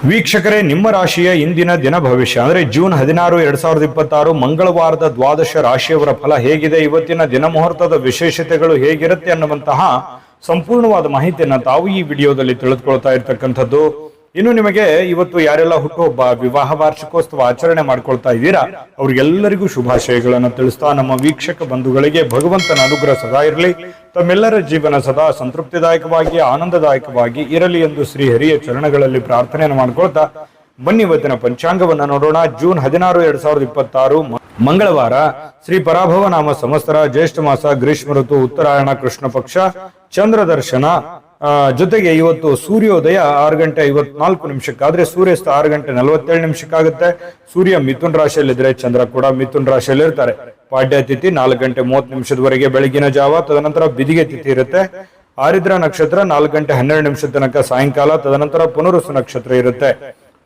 ವೀಕ್ಷಕರೇ, ನಿಮ್ಮ ರಾಶಿಯ ಇಂದಿನ ದಿನ ಭವಿಷ್ಯ ಅಂದ್ರೆ ಜೂನ್ 16, 2026 ಮಂಗಳವಾರದ ದ್ವಾದಶ ರಾಶಿಯವರ ಫಲ ಹೇಗಿದೆ, ಇವತ್ತಿನ ದಿನ ಮುಹೂರ್ತದ ವಿಶೇಷತೆಗಳು ಹೇಗಿರುತ್ತೆ ಅನ್ನುವಂತಹ ಸಂಪೂರ್ಣವಾದ ಮಾಹಿತಿಯನ್ನ ತಾವು ಈ ವಿಡಿಯೋದಲ್ಲಿ ತಿಳಿದುಕೊಳ್ತಾ ಇರ್ತಕ್ಕಂಥದ್ದು. ಇನ್ನು ನಿಮಗೆ ಇವತ್ತು ಯಾರೆಲ್ಲ ಹುಟ್ಟುಹಬ್ಬ, ವಿವಾಹ ವಾರ್ಷಿಕೋತ್ಸವ ಆಚರಣೆ ಮಾಡ್ಕೊಳ್ತಾ ಇದ್ದೀರಾ ಅವ್ರಿಗೆಲ್ಲರಿಗೂ ಶುಭಾಶಯಗಳನ್ನು ತಿಳಿಸ್ತಾ ನಮ್ಮ ವೀಕ್ಷಕ ಬಂಧುಗಳಿಗೆ ಭಗವಂತನ ಅನುಗ್ರಹ ಸದಾ ಇರಲಿ, ತಮ್ಮೆಲ್ಲರ ಜೀವನ ಸದಾ ಸಂತೃಪ್ತಿದಾಯಕವಾಗಿ ಆನಂದದಾಯಕವಾಗಿ ಇರಲಿ ಎಂದು ಶ್ರೀ ಹರಿಯ ಚರಣಗಳಲ್ಲಿ ಪ್ರಾರ್ಥನೆಯನ್ನು ಮಾಡ್ಕೊಳ್ತಾ ಬನ್ನಿ ಇವತ್ತಿನ ಪಂಚಾಂಗವನ್ನ ನೋಡೋಣ. ಜೂನ್ 16, 2026 ಮಂಗಳವಾರ, ಶ್ರೀ ಪರಾಭವ ನಾಮ ಸಂವತ್ಸರ, ಜ್ಯೇಷ್ಠ ಮಾಸ, ಗ್ರೀಷ್ಮ ಋತು, ಉತ್ತರಾಯಣ, ಕೃಷ್ಣ ಪಕ್ಷ, ಚಂದ್ರ ದರ್ಶನ. ಜೊತೆಗೆ ಇವತ್ತು ಸೂರ್ಯೋದಯ 6 ಗಂಟೆ 54 ನಿಮಿಷಕ್ಕಾದ್ರೆ ಸೂರ್ಯಾಸ್ತ 6 ಗಂಟೆ 47 ನಿಮಿಷಕ್ಕಾಗುತ್ತೆ. ಸೂರ್ಯ ಮಿಥುನ್ ರಾಶಿಯಲ್ಲಿದ್ರೆ ಚಂದ್ರ ಕೂಡ ಮಿಥುನ್ ರಾಶಿಯಲ್ಲಿ ಇರ್ತಾರೆ. ಪಾಡ್ಯ ತಿಥಿ 4 ಗಂಟೆ 30 ನಿಮಿಷದವರೆಗೆ ಬೆಳಗಿನ ಜಾವ, ತದನಂತರ ಬಿದಿಗೆ ತಿಥಿ ಇರುತ್ತೆ. ಆರಿದ್ರ ನಕ್ಷತ್ರ 4 ಗಂಟೆ 12 ನಿಮಿಷದ ತನಕ ಸಾಯಂಕಾಲ, ತದನಂತರ ಪುನರುಸು ನಕ್ಷತ್ರ ಇರುತ್ತೆ.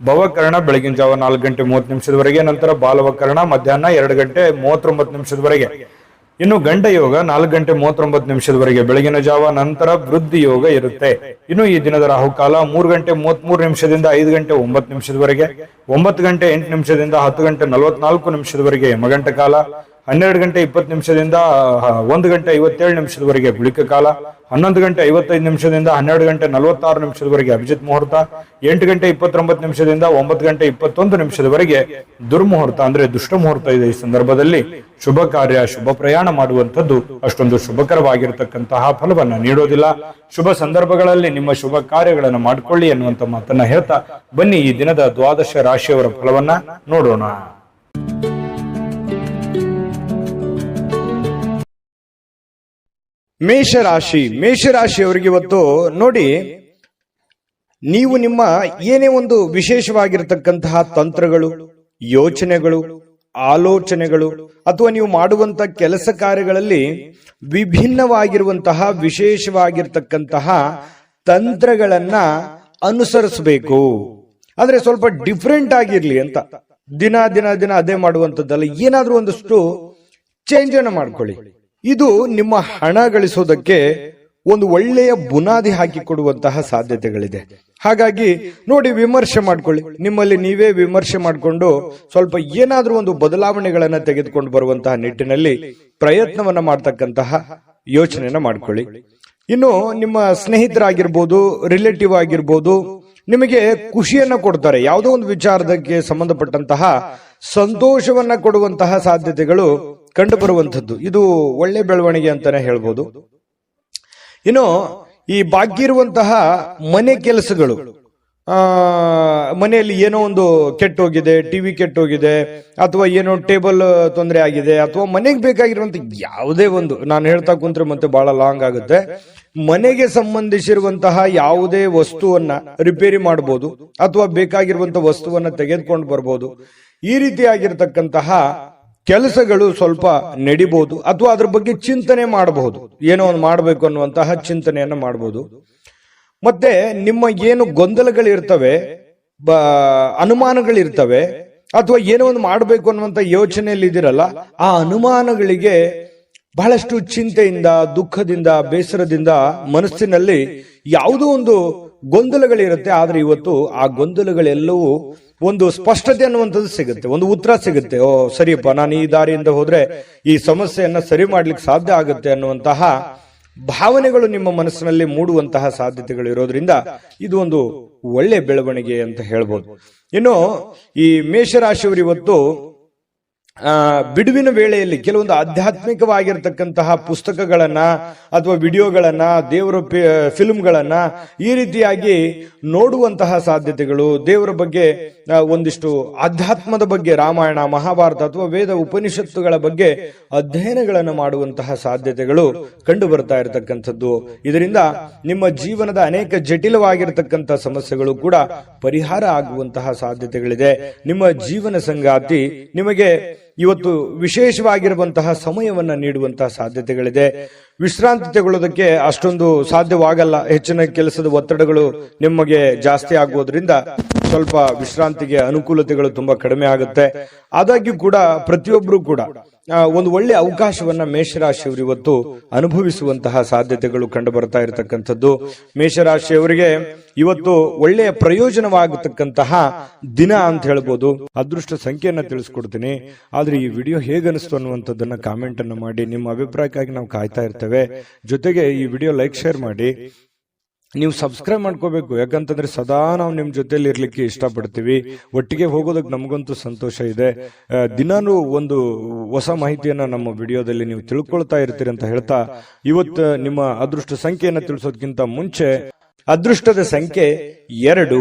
ಭವಕರ್ಣ ಬೆಳಗಿನ ಜಾವ 4 ಗಂಟೆ 30 ನಿಮಿಷದವರೆಗೆ, ನಂತರ ಬಾಲವಕರ್ಣ ಮಧ್ಯಾಹ್ನ 2 ಗಂಟೆ 39 ನಿಮಿಷದವರೆಗೆ. ಇನ್ನು ಗಂಡ ಯೋಗ 4 ಗಂಟೆ 39 ನಿಮಿಷದವರೆಗೆ ಬೆಳಗಿನ ಜಾವ, ನಂತರ ವೃದ್ಧಿ ಯೋಗ ಇರುತ್ತೆ. ಇನ್ನು ಈ ದಿನದ ರಾಹುಕಾಲ 3 ಗಂಟೆ 33 ನಿಮಿಷದಿಂದ 5 ಗಂಟೆ 9 ನಿಮಿಷದವರೆಗೆ, 9 ಗಂಟೆ 8 ನಿಮಿಷದಿಂದ 10 ಗಂಟೆ 44 ನಿಮಿಷದವರೆಗೆ ಯಮಗಂಟ ಕಾಲ, 12 ಗಂಟೆ 20 ನಿಮಿಷದಿಂದ 1 ಗಂಟೆ 57 ನಿಮಿಷದವರೆಗೆ ಗುಳಿಕ ಕಾಲ, 11 ಗಂಟೆ 55 ನಿಮಿಷದಿಂದ 12 ಗಂಟೆ 46 ನಿಮಿಷದವರೆಗೆ ಅಭಿಜಿತ್ ಮುಹೂರ್ತ, 8 ಗಂಟೆ 29 ನಿಮಿಷದಿಂದ 9 ಗಂಟೆ 21 ನಿಮಿಷದವರೆಗೆ ದುರ್ಮುಹೂರ್ತ ಅಂದ್ರೆ ದುಷ್ಟ ಮುಹೂರ್ತ ಇದೆ. ಈ ಸಂದರ್ಭದಲ್ಲಿ ಶುಭ ಕಾರ್ಯ, ಶುಭ ಪ್ರಯಾಣ ಮಾಡುವಂಥದ್ದು ಅಷ್ಟೊಂದು ಶುಭಕರವಾಗಿರತಕ್ಕಂತಹ ಫಲವನ್ನ ನೀಡೋದಿಲ್ಲ. ಶುಭ ಸಂದರ್ಭಗಳಲ್ಲಿ ನಿಮ್ಮ ಶುಭ ಕಾರ್ಯಗಳನ್ನು ಮಾಡಿಕೊಳ್ಳಿ ಎನ್ನುವಂತ ಮಾತನ್ನ ಹೇಳ್ತಾ ಬನ್ನಿ ಈ ದಿನದ ದ್ವಾದಶ ರಾಶಿಯವರ ಫಲವನ್ನ ನೋಡೋಣ. ಮೇಷರಾಶಿಯವರಿಗೆ ಇವತ್ತು ನೋಡಿ, ನೀವು ನಿಮ್ಮ ಏನೇ ಒಂದು ವಿಶೇಷವಾಗಿರತಕ್ಕಂತಹ ತಂತ್ರಗಳು, ಯೋಚನೆಗಳು, ಆಲೋಚನೆಗಳು ಅಥವಾ ನೀವು ಮಾಡುವಂತ ಕೆಲಸ ಕಾರ್ಯಗಳಲ್ಲಿ ವಿಭಿನ್ನವಾಗಿರುವಂತಹ ವಿಶೇಷವಾಗಿರ್ತಕ್ಕಂತಹ ತಂತ್ರಗಳನ್ನ ಅನುಸರಿಸಬೇಕು. ಆದ್ರೆ ಸ್ವಲ್ಪ ಡಿಫ್ರೆಂಟ್ ಆಗಿರ್ಲಿ ಅಂತ ದಿನ ದಿನ ದಿನ ಅದೇ ಮಾಡುವಂತದ್ದಲ್ಲ, ಏನಾದ್ರೂ ಒಂದಷ್ಟು ಚೇಂಜ್ ಅನ್ನು ಮಾಡ್ಕೊಳ್ಳಿ. ಇದು ನಿಮ್ಮ ಹಣ ಗಳಿಸೋದಕ್ಕೆ ಒಂದು ಒಳ್ಳೆಯ ಬುನಾದಿ ಹಾಕಿಕೊಡುವಂತಹ ಸಾಧ್ಯತೆಗಳಿದೆ. ಹಾಗಾಗಿ ನೋಡಿ, ವಿಮರ್ಶೆ ಮಾಡ್ಕೊಳ್ಳಿ, ನಿಮ್ಮಲ್ಲಿ ನೀವೇ ವಿಮರ್ಶೆ ಮಾಡಿಕೊಂಡು ಸ್ವಲ್ಪ ಏನಾದ್ರೂ ಒಂದು ಬದಲಾವಣೆಗಳನ್ನ ತೆಗೆದುಕೊಂಡು ಬರುವಂತಹ ನಿಟ್ಟಿನಲ್ಲಿ ಪ್ರಯತ್ನವನ್ನ ಮಾಡ್ತಕ್ಕಂತಹ ಯೋಚನೆಯನ್ನ ಮಾಡ್ಕೊಳ್ಳಿ. ಇನ್ನು ನಿಮ್ಮ ಸ್ನೇಹಿತರಾಗಿರ್ಬೋದು, ರಿಲೇಟಿವ್ ಆಗಿರ್ಬೋದು, ನಿಮಗೆ ಖುಷಿಯನ್ನ ಕೊಡ್ತಾರೆ. ಯಾವುದೋ ಒಂದು ವಿಚಾರಕ್ಕೆ ಸಂಬಂಧಪಟ್ಟಂತಹ ಸಂತೋಷವನ್ನ ಕೊಡುವಂತಹ ಸಾಧ್ಯತೆಗಳು ಕಂಡು ಬರುವಂತದ್ದು. ಇದು ಒಳ್ಳೆ ಬೆಳವಣಿಗೆ ಅಂತಾನೆ ಹೇಳ್ಬೋದು. ಇನ್ನು ಈ ಬಾಕಿ ಇರುವಂತಹ ಮನೆ ಕೆಲಸಗಳು, ಮನೆಯಲ್ಲಿ ಏನೋ ಒಂದು ಕೆಟ್ಟೋಗಿದೆ, ಟಿವಿ ಕೆಟ್ಟೋಗಿದೆ, ಅಥವಾ ಏನೋ ಟೇಬಲ್ ತೊಂದರೆ ಆಗಿದೆ, ಅಥವಾ ಮನೆಗೆ ಬೇಕಾಗಿರುವಂತ ಯಾವುದೇ ಒಂದು, ನಾನು ಹೇಳ್ತಾ ಕುಂತ್ರೆ ಮತ್ತೆ ಬಹಳ ಲಾಂಗ್ ಆಗುತ್ತೆ, ಮನೆಗೆ ಸಂಬಂಧಿಸಿರುವಂತಹ ಯಾವುದೇ ವಸ್ತುವನ್ನ ರಿಪೇರಿ ಮಾಡಬಹುದು ಅಥವಾ ಬೇಕಾಗಿರುವಂತಹ ವಸ್ತುವನ್ನ ತೆಗೆದುಕೊಂಡು ಬರ್ಬೋದು. ಈ ರೀತಿಯಾಗಿರ್ತಕ್ಕಂತಹ ಕೆಲಸಗಳು ಸ್ವಲ್ಪ ನಡಿಬಹುದು, ಅಥವಾ ಅದ್ರ ಬಗ್ಗೆ ಚಿಂತನೆ ಮಾಡಬಹುದು, ಏನೋ ಒಂದು ಮಾಡಬೇಕು ಅನ್ನುವಂತಹ ಚಿಂತನೆಯನ್ನ ಮಾಡಬಹುದು. ಮತ್ತೆ ನಿಮ್ಮ ಏನು ಗೊಂದಲಗಳಿರ್ತವೆ, ಅನುಮಾನಗಳಿರ್ತವೆ, ಅಥವಾ ಏನೋ ಒಂದು ಮಾಡಬೇಕು ಅನ್ನುವಂತ ಯೋಚನೆಯಲ್ಲಿ ಇದಿರಲ್ಲ, ಆ ಅನುಮಾನಗಳಿಗೆ ಬಹಳಷ್ಟು ಚಿಂತೆಯಿಂದ, ದುಃಖದಿಂದ, ಬೇಸರದಿಂದ ಮನಸ್ಸಿನಲ್ಲಿ ಯಾವುದೋ ಒಂದು ಗೊಂದಲಗಳಿರುತ್ತೆ. ಆದ್ರೆ ಇವತ್ತು ಆ ಗೊಂದಲಗಳೆಲ್ಲವೂ ಒಂದು ಸ್ಪಷ್ಟತೆ ಅನ್ನುವಂಥದ್ದು ಸಿಗುತ್ತೆ, ಒಂದು ಉತ್ತರ ಸಿಗುತ್ತೆ. ಓ ಸರಿಯಪ್ಪ, ನಾನು ಈ ದಾರಿಯಿಂದ ಹೋದ್ರೆ ಈ ಸಮಸ್ಯೆಯನ್ನ ಸರಿ ಮಾಡ್ಲಿಕ್ಕೆ ಸಾಧ್ಯ ಆಗುತ್ತೆ ಅನ್ನುವಂತಹ ಭಾವನೆಗಳು ನಿಮ್ಮ ಮನಸ್ಸಿನಲ್ಲಿ ಮೂಡುವಂತಹ ಸಾಧ್ಯತೆಗಳು ಇರೋದ್ರಿಂದ ಇದು ಒಂದು ಒಳ್ಳೆ ಬೆಳವಣಿಗೆ ಅಂತ ಹೇಳ್ಬೋದು. ಇನ್ನು ಈ ಮೇಷರಾಶಿಯವರು ಇವತ್ತು ಬಿಡುವಿನ ವೇಳೆಯಲ್ಲಿ ಕೆಲವೊಂದು ಆಧ್ಯಾತ್ಮಿಕವಾಗಿರ್ತಕ್ಕಂತಹ ಪುಸ್ತಕಗಳನ್ನ ಅಥವಾ ವಿಡಿಯೋಗಳನ್ನ, ದೇವರ ಫಿಲ್ಮ್ಗಳನ್ನ ಈ ರೀತಿಯಾಗಿ ನೋಡುವಂತಹ ಸಾಧ್ಯತೆಗಳು, ದೇವರ ಬಗ್ಗೆ ಒಂದಿಷ್ಟು ಆಧ್ಯಾತ್ಮದ ಬಗ್ಗೆ, ರಾಮಾಯಣ, ಮಹಾಭಾರತ ಅಥವಾ ವೇದ ಉಪನಿಷತ್ತುಗಳ ಬಗ್ಗೆ ಅಧ್ಯಯನಗಳನ್ನು ಮಾಡುವಂತಹ ಸಾಧ್ಯತೆಗಳು ಕಂಡು ಬರ್ತಾ ಇರತಕ್ಕಂಥದ್ದು. ಇದರಿಂದ ನಿಮ್ಮ ಜೀವನದ ಅನೇಕ ಜಟಿಲವಾಗಿರತಕ್ಕಂತಹ ಸಮಸ್ಯೆಗಳು ಕೂಡ ಪರಿಹಾರ ಆಗುವಂತಹ ಸಾಧ್ಯತೆಗಳಿದೆ. ನಿಮ್ಮ ಜೀವನ ಸಂಗಾತಿ ನಿಮಗೆ ಇವತ್ತು ವಿಶೇಷವಾಗಿರುವಂತಹ ಸಮಯವನ್ನ ನೀಡುವಂತಹ ಸಾಧ್ಯತೆಗಳಿದೆ. ವಿಶ್ರಾಂತಿ ತಗೊಳ್ಳೋದಕ್ಕೆ ಅಷ್ಟೊಂದು ಸಾಧ್ಯವಾಗಲ್ಲ, ಹೆಚ್ಚಿನ ಕೆಲಸದ ಒತ್ತಡಗಳು ನಿಮಗೆ ಜಾಸ್ತಿ ಆಗುವುದರಿಂದ ಸ್ವಲ್ಪ ವಿಶ್ರಾಂತಿಗೆ ಅನುಕೂಲತೆಗಳು ತುಂಬಾ ಕಡಿಮೆ ಆಗುತ್ತೆ. ಆದಾಗ್ಯೂ ಕೂಡ ಪ್ರತಿಯೊಬ್ಬರು ಕೂಡ ಒಂದು ಒಳ್ಳೆ ಅವಕಾಶವನ್ನ ಮೇಷರಾಶಿಯವರು ಇವತ್ತು ಅನುಭವಿಸುವಂತಹ ಸಾಧ್ಯತೆಗಳು ಕಂಡು ಬರ್ತಾ ಇರತಕ್ಕಂಥದ್ದು. ಮೇಷರಾಶಿಯವರಿಗೆ ಇವತ್ತು ಒಳ್ಳೆಯ ಪ್ರಯೋಜನವಾಗತಕ್ಕಂತಹ ದಿನ ಅಂತ ಹೇಳ್ಬೋದು. ಅದೃಷ್ಟ ಸಂಖ್ಯೆಯನ್ನ ತಿಳಿಸ್ಕೊಡ್ತೀನಿ, ಆದ್ರೆ ಈ ವಿಡಿಯೋ ಹೇಗನಿಸ್ತು ಅನ್ನುವಂಥದ್ದನ್ನ ಕಾಮೆಂಟ್ ಅನ್ನು ಮಾಡಿ. ನಿಮ್ಮ ಅಭಿಪ್ರಾಯಕ್ಕಾಗಿ ನಾವು ಕಾಯ್ತಾ ಇರ್ತೇವೆ. ಜೊತೆಗೆ ಈ ವಿಡಿಯೋ ಲೈಕ್ ಶೇರ್ ಮಾಡಿ. ನೀವು ಸಬ್ಸ್ಕ್ರೈಬ್ ಮಾಡ್ಕೋಬೇಕು, ಯಾಕಂತಂದ್ರೆ ಸದಾ ನಾವು ನಿಮ್ ಜೊತೆಲಿ ಇರ್ಲಿಕ್ಕೆ ಇಷ್ಟಪಡ್ತೀವಿ. ಒಟ್ಟಿಗೆ ಹೋಗೋದಕ್ಕೆ ನಮಗಂತೂ ಸಂತೋಷ ಇದೆ. ದಿನಾನು ಒಂದು ಹೊಸ ಮಾಹಿತಿಯನ್ನ ನಮ್ಮ ವಿಡಿಯೋದಲ್ಲಿ ನೀವು ತಿಳ್ಕೊಳ್ತಾ ಇರ್ತೀರಿ ಅಂತ ಹೇಳ್ತಾ, ಇವತ್ತು ನಿಮ್ಮ ಅದೃಷ್ಟ ಸಂಖ್ಯೆಯನ್ನ ತಿಳಿಸೋದಕ್ಕಿಂತ ಮುಂಚೆ ಅದೃಷ್ಟದ ಸಂಖ್ಯೆ 2.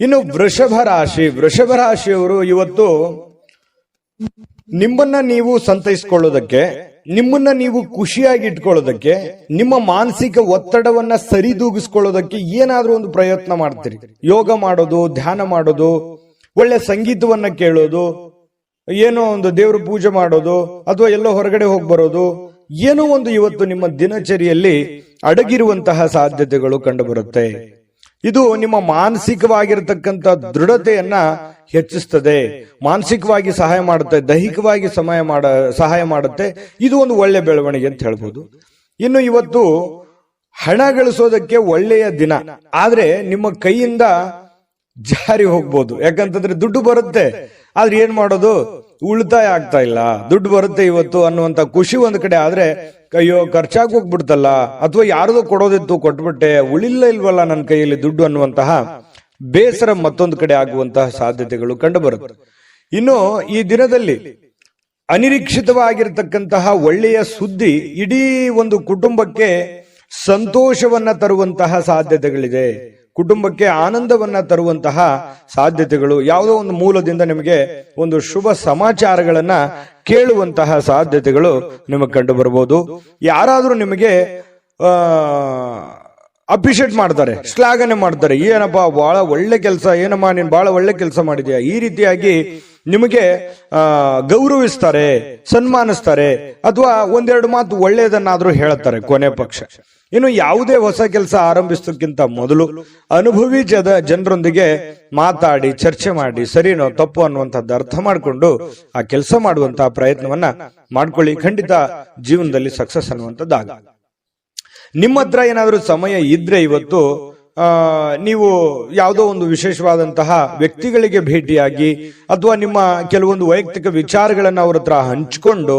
ಇನ್ನು ವೃಷಭ ರಾಶಿಯವರು ಇವತ್ತು ನಿಮ್ಮನ್ನ ನೀವು ಸಂತೈಸಿಕೊಳ್ಳೋದಕ್ಕೆ, ನಿಮ್ಮನ್ನ ನೀವು ಖುಷಿಯಾಗಿ ಇಟ್ಕೊಳ್ಳೋದಕ್ಕೆ, ನಿಮ್ಮ ಮಾನಸಿಕ ಒತ್ತಡವನ್ನ ಸರಿದೂಗಿಸ್ಕೊಳ್ಳೋದಕ್ಕೆ ಏನಾದ್ರೂ ಒಂದು ಪ್ರಯತ್ನ ಮಾಡ್ತೀರಿ. ಯೋಗ ಮಾಡೋದು, ಧ್ಯಾನ ಮಾಡೋದು, ಒಳ್ಳೆ ಸಂಗೀತವನ್ನ ಕೇಳೋದು, ಏನೋ ಒಂದು ದೇವ್ರ ಪೂಜೆ ಮಾಡೋದು, ಅಥವಾ ಎಲ್ಲೋ ಹೊರಗಡೆ ಹೋಗಿ ಬರೋದು, ಏನೋ ಒಂದು ಇವತ್ತು ನಿಮ್ಮ ದಿನಚರಿಯಲ್ಲಿ ಅಡಗಿರುವಂತಹ ಸಾಧ್ಯತೆಗಳು ಕಂಡು ಬರುತ್ತೆ. ಇದು ನಿಮ್ಮ ಮಾನಸಿಕವಾಗಿರತಕ್ಕಂಥ ದೃಢತೆಯನ್ನ ಹೆಚ್ಚಿಸ್ತದೆ, ಮಾನಸಿಕವಾಗಿ ಸಹಾಯ ಮಾಡುತ್ತೆ, ದೈಹಿಕವಾಗಿ ಸಹಾಯ ಮಾಡುತ್ತೆ. ಇದು ಒಂದು ಒಳ್ಳೆ ಬೆಳವಣಿಗೆ ಅಂತ ಹೇಳ್ಬೋದು. ಇನ್ನು ಇವತ್ತು ಹಣ ಗಳಿಸೋದಕ್ಕೆ ಒಳ್ಳೆಯ ದಿನ, ಆದ್ರೆ ನಿಮ್ಮ ಕೈಯಿಂದ ಜಾರಿ ಹೋಗ್ಬೋದು. ಯಾಕಂತಂದ್ರೆ ದುಡ್ಡು ಬರುತ್ತೆ, ಆದ್ರೆ ಏನ್ ಮಾಡೋದು, ಉಳಿತಾಯ ಆಗ್ತಾ ಇಲ್ಲ. ದುಡ್ಡು ಬರುತ್ತೆ ಇವತ್ತು ಅನ್ನುವಂತ ಖುಷಿ ಒಂದ್ ಕಡೆ, ಆದ್ರೆ ಅಯ್ಯೋ ಖರ್ಚಾಗಿ ಹೋಗ್ಬಿಡ್ತಲ್ಲ, ಅಥವಾ ಯಾರದೋ ಕೊಡೋದಿತ್ತು ಕೊಟ್ಬಿಟ್ಟೆ, ಇಲ್ವಲ್ಲ ನನ್ನ ಕೈಯಲ್ಲಿ ದುಡ್ಡು ಅನ್ನುವಂತಹ ಬೇಸರ ಮತ್ತೊಂದು ಕಡೆ ಆಗುವಂತಹ ಸಾಧ್ಯತೆಗಳು ಕಂಡು ಬರುತ್ತೆ. ಇನ್ನು ಈ ದಿನದಲ್ಲಿ ಅನಿರೀಕ್ಷಿತವಾಗಿರತಕ್ಕಂತಹ ಒಳ್ಳೆಯ ಸುದ್ದಿ ಇಡೀ ಒಂದು ಕುಟುಂಬಕ್ಕೆ ಸಂತೋಷವನ್ನ ತರುವಂತಹ ಸಾಧ್ಯತೆಗಳಿದೆ. ಕುಟುಂಬಕ್ಕೆ ಆನಂದವನ್ನ ತರುವಂತಹ ಸಾಧ್ಯತೆಗಳು, ಯಾವುದೋ ಒಂದು ಮೂಲದಿಂದ ನಿಮಗೆ ಒಂದು ಶುಭ ಸಮಾಚಾರಗಳನ್ನ ಕೇಳುವಂತಹ ಸಾಧ್ಯತೆಗಳು ನಿಮಗೆ ಕಂಡು ಬರಬಹುದು. ಯಾರಾದ್ರೂ ನಿಮಗೆ ಅಪ್ರಿಶಿಯೇಟ್ ಮಾಡ್ತಾರೆ, ಶ್ಲಾಘನೆ ಮಾಡ್ತಾರೆ, ಏನಪ್ಪಾ ಬಹಳ ಒಳ್ಳೆ ಕೆಲಸ, ಏನಮ್ಮ ನೀನ್ ಬಹಳ ಒಳ್ಳೆ ಕೆಲಸ ಮಾಡಿದ್ಯಾ, ಈ ರೀತಿಯಾಗಿ ನಿಮಗೆ ಗೌರವಿಸ್ತಾರೆ, ಸನ್ಮಾನಿಸ್ತಾರೆ, ಅಥವಾ ಒಂದೆರಡು ಮಾತು ಒಳ್ಳೆಯದನ್ನಾದ್ರೂ ಹೇಳ್ತಾರೆ ಕೊನೆ ಪಕ್ಷ. ಇನ್ನು ಯಾವುದೇ ಹೊಸ ಕೆಲಸ ಆರಂಭಿಸೋಕ್ಕಿಂತ ಮೊದಲು ಅನುಭವಿ ಜನರೊಂದಿಗೆ ಮಾತಾಡಿ, ಚರ್ಚೆ ಮಾಡಿ, ಸರಿನೋ ತಪ್ಪು ಅನ್ನುವಂಥದ್ದು ಅರ್ಥ ಮಾಡಿಕೊಂಡು ಆ ಕೆಲಸ ಮಾಡುವಂತಹ ಪ್ರಯತ್ನವನ್ನ ಮಾಡ್ಕೊಳ್ಳಿ. ಖಂಡಿತ ಜೀವನದಲ್ಲಿ ಸಕ್ಸಸ್ ಅನ್ನುವಂಥದ್ದಾಗ. ನಿಮ್ಮ ಹತ್ರ ಏನಾದ್ರೂ ಸಮಯ ಇದ್ರೆ ಇವತ್ತು ನೀವು ಯಾವುದೋ ಒಂದು ವಿಶೇಷವಾದಂತಹ ವ್ಯಕ್ತಿಗಳಿಗೆ ಭೇಟಿಯಾಗಿ, ಅಥವಾ ನಿಮ್ಮ ಕೆಲವೊಂದು ವೈಯಕ್ತಿಕ ವಿಚಾರಗಳನ್ನ ಅವ್ರ ಹತ್ರ ಹಂಚಿಕೊಂಡು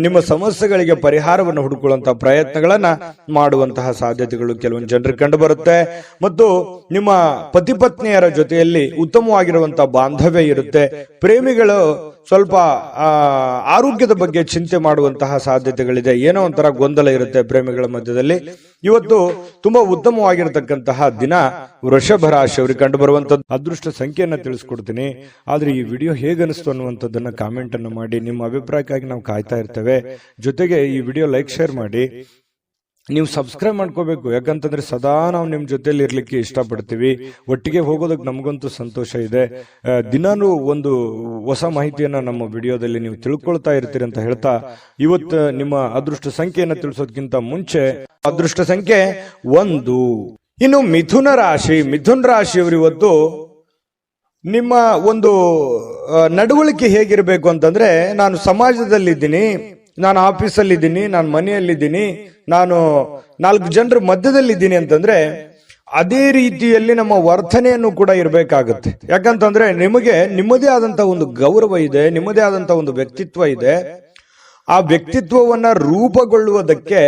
ನಿಮ್ಮ ಸಮಸ್ಯೆಗಳಿಗೆ ಪರಿಹಾರವನ್ನು ಹುಡುಕುವಂತಹ ಪ್ರಯತ್ನಗಳನ್ನ ಮಾಡುವಂತಹ ಸಾಧ್ಯತೆಗಳು ಕೆಲವೊಂದು ಜನರಿಗೆ ಕಂಡು ಬರುತ್ತೆ. ಮತ್ತು ನಿಮ್ಮ ಪತಿ ಪತ್ನಿಯರ ಜೊತೆಯಲ್ಲಿ ಉತ್ತಮವಾಗಿರುವಂತಹ ಬಾಂಧವ್ಯ ಇರುತ್ತೆ. ಪ್ರೇಮಿಗಳು ಸ್ವಲ್ಪ ಆರೋಗ್ಯದ ಬಗ್ಗೆ ಚಿಂತೆ ಮಾಡುವಂತಹ ಸಾಧ್ಯತೆಗಳಿದೆ. ಏನೋ ಒಂಥರ ಗೊಂದಲ ಇರುತ್ತೆ ಪ್ರೇಮಿಗಳ ಮಧ್ಯದಲ್ಲಿ. ಇವತ್ತು ತುಂಬಾ ಉತ್ತಮವಾಗಿರತಕ್ಕಂತಹ ದಿನ ವೃಷಭ ರಾಶಿಯವರಿಗೆ ಕಂಡು ಬರುವಂತದ್ದು. ಅದೃಷ್ಟ ಸಂಖ್ಯೆಯನ್ನ ತಿಳಿಸ್ಕೊಡ್ತೀನಿ, ಆದ್ರೆ ಈ ವಿಡಿಯೋ ಹೇಗನಿಸ್ತು ಅನ್ನುವಂಥದ್ದನ್ನ ಕಾಮೆಂಟ್ ಅನ್ನು ಮಾಡಿ. ನಿಮ್ಮ ಅಭಿಪ್ರಾಯಕ್ಕಾಗಿ ನಾವು ಕಾಯ್ತಾ ಇರ್ತೇವೆ. ಜೊತೆಗೆ ಈ ವಿಡಿಯೋ ಲೈಕ್ ಶೇರ್ ಮಾಡಿ. ನೀವು ಸಬ್ಸ್ಕ್ರೈಬ್ ಮಾಡ್ಕೋಬೇಕು, ಯಾಕಂತಂದ್ರೆ ಸದಾ ನಾವು ನಿಮ್ ಜೊತೆಲಿ ಇರ್ಲಿಕ್ಕೆ ಇಷ್ಟಪಡ್ತೀವಿ. ಒಟ್ಟಿಗೆ ಹೋಗೋದಕ್ಕೆ ನಮಗಂತೂ ಸಂತೋಷ ಇದೆ. ದಿನಾನು ಒಂದು ಹೊಸ ಮಾಹಿತಿಯನ್ನ ನಮ್ಮ ವಿಡಿಯೋದಲ್ಲಿ ನೀವು ತಿಳ್ಕೊಳ್ತಾ ಇರ್ತೀರಿ ಅಂತ ಹೇಳ್ತಾ, ಇವತ್ತು ನಿಮ್ಮ ಅದೃಷ್ಟ ಸಂಖ್ಯೆಯನ್ನ ತಿಳಿಸೋದಕ್ಕಿಂತ ಮುಂಚೆ ಅದೃಷ್ಟ ಸಂಖ್ಯೆ 1. ಇನ್ನು ಮಿಥುನ ರಾಶಿಯವರು ಇವತ್ತು ನಿಮ್ಮ ಒಂದು ನಡವಳಿಕೆ ಹೇಗಿರಬೇಕು ಅಂತಂದ್ರೆ, ನಾನು ಸಮಾಜದಲ್ಲಿದ್ದೀನಿ, ನಾನು ಆಫೀಸಲ್ಲಿದ್ದೀನಿ, ನಾನು ಮನೆಯಲ್ಲಿದ್ದೀನಿ, ನಾನು 4 ಜನರ ಮಧ್ಯದಲ್ಲಿದ್ದೀನಿ ಅಂತಂದ್ರೆ ಅದೇ ರೀತಿಯಲ್ಲಿ ನಮ್ಮ ವರ್ತನೆಯನ್ನು ಕೂಡ ಇರಬೇಕಾಗುತ್ತೆ. ಯಾಕಂತಂದ್ರೆ ನಿಮಗೆ ನಿಮ್ಮದೇ ಆದಂತಹ ಒಂದು ಗೌರವ ಇದೆ, ನಿಮ್ಮದೇ ಆದಂತಹ ಒಂದು ವ್ಯಕ್ತಿತ್ವ ಇದೆ. ಆ ವ್ಯಕ್ತಿತ್ವವನ್ನ ರೂಪುಗೊಳ್ಳುವುದಕ್ಕೆ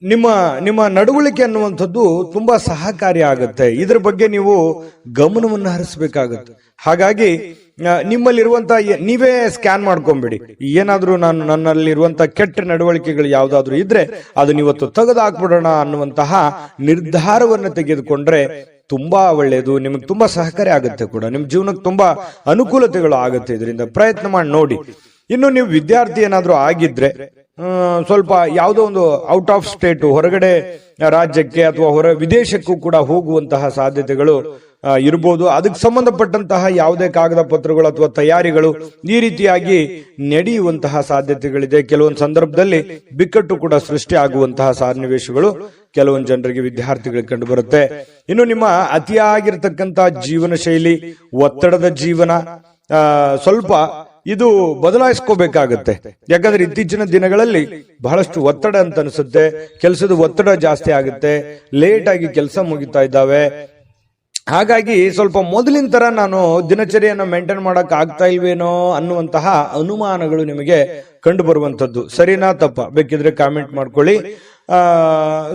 ನಿಮ್ಮ ನಡವಳಿಕೆ ಅನ್ನುವಂಥದ್ದು ತುಂಬಾ ಸಹಕಾರಿ ಆಗುತ್ತೆ. ಇದರ ಬಗ್ಗೆ ನೀವು ಗಮನವನ್ನು ಹರಿಸಬೇಕಾಗುತ್ತೆ. ಹಾಗಾಗಿ ನಿಮ್ಮಲ್ಲಿರುವಂತಹ ನೀವೇ ಸ್ಕ್ಯಾನ್ ಮಾಡ್ಕೊಂಬಿಡಿ. ಏನಾದ್ರೂ ನನ್ನಲ್ಲಿರುವಂತಹ ಕೆಟ್ಟ ನಡವಳಿಕೆಗಳು ಯಾವ್ದಾದ್ರು ಇದ್ರೆ ಅದನ್ನ ಇವತ್ತು ತೆಗೆದುಹಾಕ್ಬಿಡೋಣ ಅನ್ನುವಂತಹ ನಿರ್ಧಾರವನ್ನು ತೆಗೆದುಕೊಂಡ್ರೆ ತುಂಬಾ ಒಳ್ಳೆಯದು. ನಿಮಗೆ ತುಂಬಾ ಸಹಕಾರಿ ಆಗುತ್ತೆ ಕೂಡ, ನಿಮ್ ಜೀವನಕ್ಕೆ ತುಂಬಾ ಅನುಕೂಲತೆಗಳು ಆಗುತ್ತೆ. ಇದರಿಂದ ಪ್ರಯತ್ನ ಮಾಡಿ ನೋಡಿ. ಇನ್ನು ನೀವು ವಿದ್ಯಾರ್ಥಿ ಏನಾದ್ರೂ ಆಗಿದ್ರೆ ಸ್ವಲ್ಪ ಯಾವುದೋ ಒಂದು ಔಟ್ ಆಫ್ ಸ್ಟೇಟ್, ಹೊರಗಡೆ ರಾಜ್ಯಕ್ಕೆ ಅಥವಾ ವಿದೇಶಕ್ಕೂ ಕೂಡ ಹೋಗುವಂತಹ ಸಾಧ್ಯತೆಗಳು ಇರಬಹುದು. ಅದಕ್ಕೆ ಸಂಬಂಧಪಟ್ಟಂತಹ ಯಾವುದೇ ಕಾಗದ ಪತ್ರಗಳು ಅಥವಾ ತಯಾರಿಗಳು ಈ ರೀತಿಯಾಗಿ ನಡೆಯುವಂತಹ ಸಾಧ್ಯತೆಗಳಿದೆ. ಕೆಲವೊಂದು ಸಂದರ್ಭದಲ್ಲಿ ಬಿಕ್ಕಟ್ಟು ಕೂಡ ಸೃಷ್ಟಿ ಆಗುವಂತಹ ಸನ್ನಿವೇಶಗಳು ಕೆಲವೊಂದು ಜನರಿಗೆ, ವಿದ್ಯಾರ್ಥಿಗಳಿಗೆ ಕಂಡು ಬರುತ್ತೆ. ಇನ್ನು ನಿಮ್ಮ ಅತಿಯಾಗಿರ್ತಕ್ಕಂತಹ ಜೀವನ ಶೈಲಿ, ಒತ್ತಡದ ಜೀವನ, ಸ್ವಲ್ಪ ಇದು ಬದಲಾಯಿಸ್ಕೋಬೇಕಾಗತ್ತೆ. ಯಾಕಂದ್ರೆ ಇತ್ತೀಚಿನ ದಿನಗಳಲ್ಲಿ ಬಹಳಷ್ಟು ಒತ್ತಡ ಅಂತ ಅನಿಸುತ್ತೆ, ಕೆಲಸದ ಒತ್ತಡ ಜಾಸ್ತಿ ಆಗುತ್ತೆ, ಲೇಟ್ ಆಗಿ ಕೆಲಸ ಮುಗಿತಾ ಇದ್ದಾವೆ. ಹಾಗಾಗಿ ಸ್ವಲ್ಪ ಮೊದಲಿನ ತರ ನಾನು ದಿನಚರಿಯನ್ನು ಮೇಂಟೈನ್ ಮಾಡಕ್ ಆಗ್ತಾ ಇಲ್ವೇನೋ ಅನ್ನುವಂತಹ ಅನುಮಾನಗಳು ನಿಮಗೆ ಕಂಡು ಬರುವಂತದ್ದು. ಸರಿನಾ ತಪ್ಪ ಬೇಕಿದ್ರೆ ಕಾಮೆಂಟ್ ಮಾಡ್ಕೊಳ್ಳಿ.